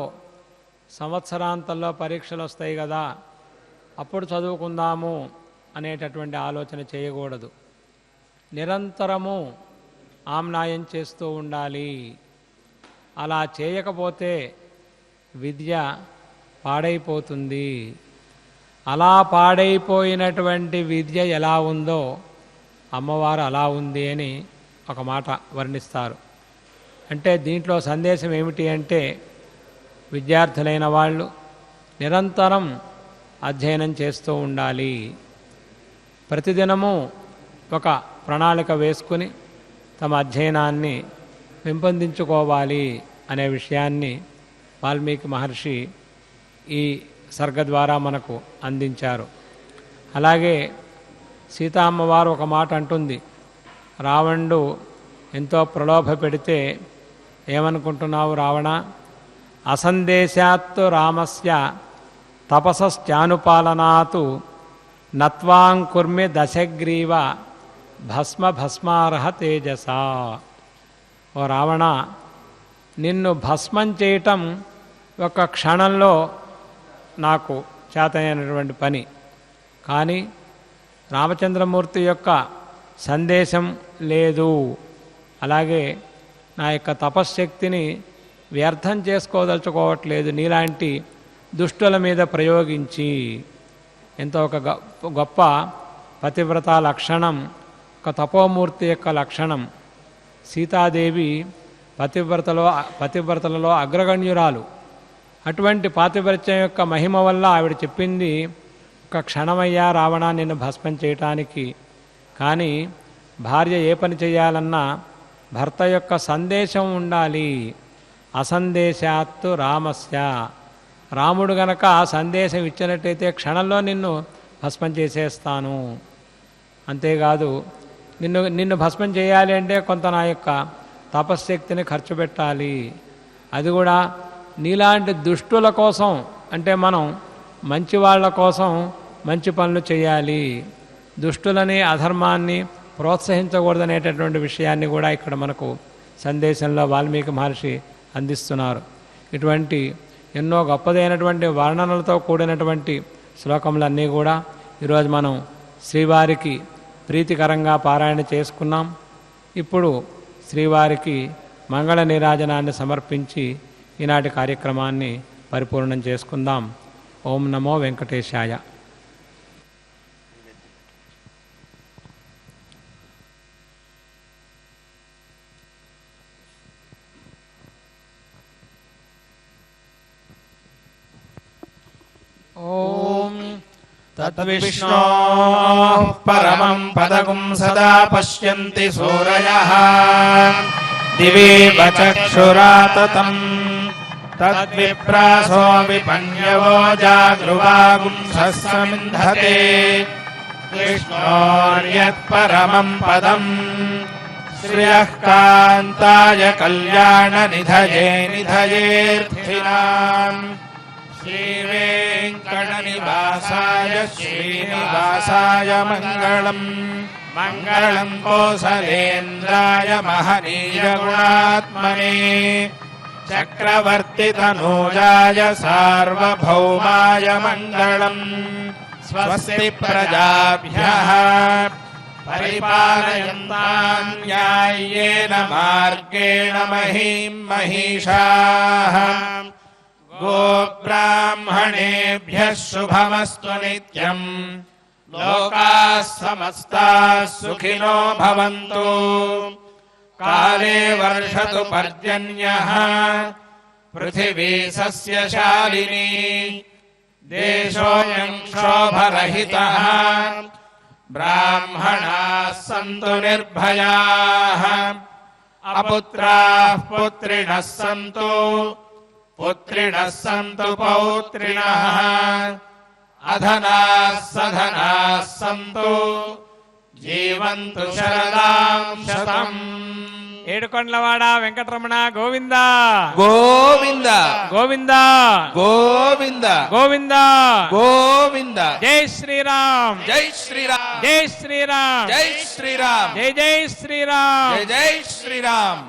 S2: సంవత్సరాంతంలో పరీక్షలు వస్తాయి కదా, అప్పుడు చదువుకుందాము అనేటటువంటి ఆలోచన చేయకూడదు. నిరంతరము ఆమ్నాయం చేస్తూ ఉండాలి. అలా చేయకపోతే విద్య పాడైపోతుంది. అలా పాడైపోయినటువంటి విద్య ఎలా ఉందో అమ్మవారు అలా ఉంది అని ఒక మాట వర్ణిస్తారు. అంటే దీంట్లో సందేశం ఏమిటి అంటే, విద్యార్థులైన వాళ్ళు నిరంతరం అధ్యయనం చేస్తూ ఉండాలి. ప్రతిదినము ఒక ప్రణాళిక వేసుకుని తమ అధ్యయనాన్ని పెంపొందించుకోవాలి అనే విషయాన్ని వాల్మీకి మహర్షి ఈ సర్గ ద్వారా మనకు అందించారు. అలాగే సీతా అమ్మవారు ఒక మాట అంటుంది, రావణుడు ఎంతో ప్రలోభ పెడితే ఏమనుకుంటున్నావు రావణ, అసందేశాత్తు రామస్య తపసశ్చానుపాలనాతు నత్వాంకుర్మి దశగ్రీవ భస్మ భస్మార్హ తేజస. ఓ రావణ, నిన్ను భస్మం చేయటం ఒక క్షణంలో నాకు చేతనైనటువంటి పని. కానీ రామచంద్రమూర్తి యొక్క సందేశం లేదు. అలాగే నా యొక్క తపశ్శక్తిని వ్యర్థం చేసుకోదలుచుకోవట్లేదు నీలాంటి దుష్టుల మీద ప్రయోగించి. ఎంతో ఒక గొప్ప పతివ్రత లక్షణం, ఒక తపోమూర్తి యొక్క లక్షణం. సీతాదేవి పతివ్రతలలో అగ్రగణ్యురాలు. అటువంటి పాతివ్రత్యం యొక్క మహిమ వల్ల ఆవిడ చెప్పింది, ఒక క్షణమయ్యా రావణ నిన్ను భస్మం చేయటానికి. కానీ భార్య ఏ పని చేయాలన్నా భర్త యొక్క సందేశం ఉండాలి. అసందేశాత్తు రామస్య, రాముడు గనక సందేశం ఇచ్చినట్టయితే క్షణంలో నిన్ను భస్మం చేసేస్తాను. అంతేకాదు నిన్ను భస్మం చేయాలి అంటే కొంత నా యొక్క తపశ్శక్తిని ఖర్చు పెట్టాలి. అది కూడా నీలాంటి దుష్టుల కోసం, అంటే మనం మంచి వాళ్ళ కోసం మంచి పనులు చేయాలి. దుష్టులని అధర్మాన్ని ప్రోత్సహించకూడదనేటటువంటి విషయాన్ని కూడా ఇక్కడ మనకు సందేశంలో వాల్మీకి మహర్షి అందిస్తున్నారు. ఇటువంటి ఎన్నో గొప్పదైనటువంటి వర్ణనలతో కూడినటువంటి శ్లోకములన్నీ కూడా ఈరోజు మనం శ్రీవారికి ప్రీతికరంగా పారాయణ చేసుకున్నాం. ఇప్పుడు శ్రీవారికి మంగళ నీరాజనాన్ని సమర్పించి ఈనాటి కార్యక్రమాన్ని పరిపూర్ణం చేసుకుందాం. ఓం నమో వెంకటేశాయ.
S1: ఓం తద్విష్ణోః పరమం పదగుం సదా పశ్యంతి సూరయః దివేవ చక్షురాతతం తద్విప్రాసో విపన్యవో జాగృవాగుం సస్సమింధతే విష్ణోర్యత్పరమం పదం శ్రియః కాంతాయ కళ్యాణ నిధయే నిధయేర్థినాం శ్రీవేంకటనివాసాయ శ్రీనివాసాయ మంగళం మంగళం కోసలేంద్రాయ మహనీయ గుణాత్మనే చక్రవర్తితనూజాయ సార్వభౌమాయ మంగళం స్వస్తి ప్రజాభ్యః పరిపాలయంతాం న్యాయేన మార్గేణ మహీం మహిషాః గోబ్రాహ్మణేభ్యః శుభమస్తు నిత్యం లోకాः సమస్తాः సుఖినో భవంతు కాలే వర్షతు పర్జన్యః పృథివీ సస్యశాలినీ దేశోऽयं క్షోభరహితः బ్రాహ్మణాः సంతు నిర్భయాः అపుత్రాः పుత్రిణः సంతు పుత్రిణः సంతు పౌత్రిణः అధనాः సధనాः సంతు జీవంతు శరదాం శతం.
S2: ఏడుకొండలవాడ వెంకటరమణ గోవింద
S1: గోవింద
S2: గోవింద
S1: గోవింద
S2: గోవింద
S1: గోవింద.
S2: జై శ్రీరామ్
S1: జై శ్రీరామ్
S2: జై శ్రీరామ్
S1: జై శ్రీరామ్
S2: జై జై శ్రీరామ్
S1: జై జై శ్రీరామ్.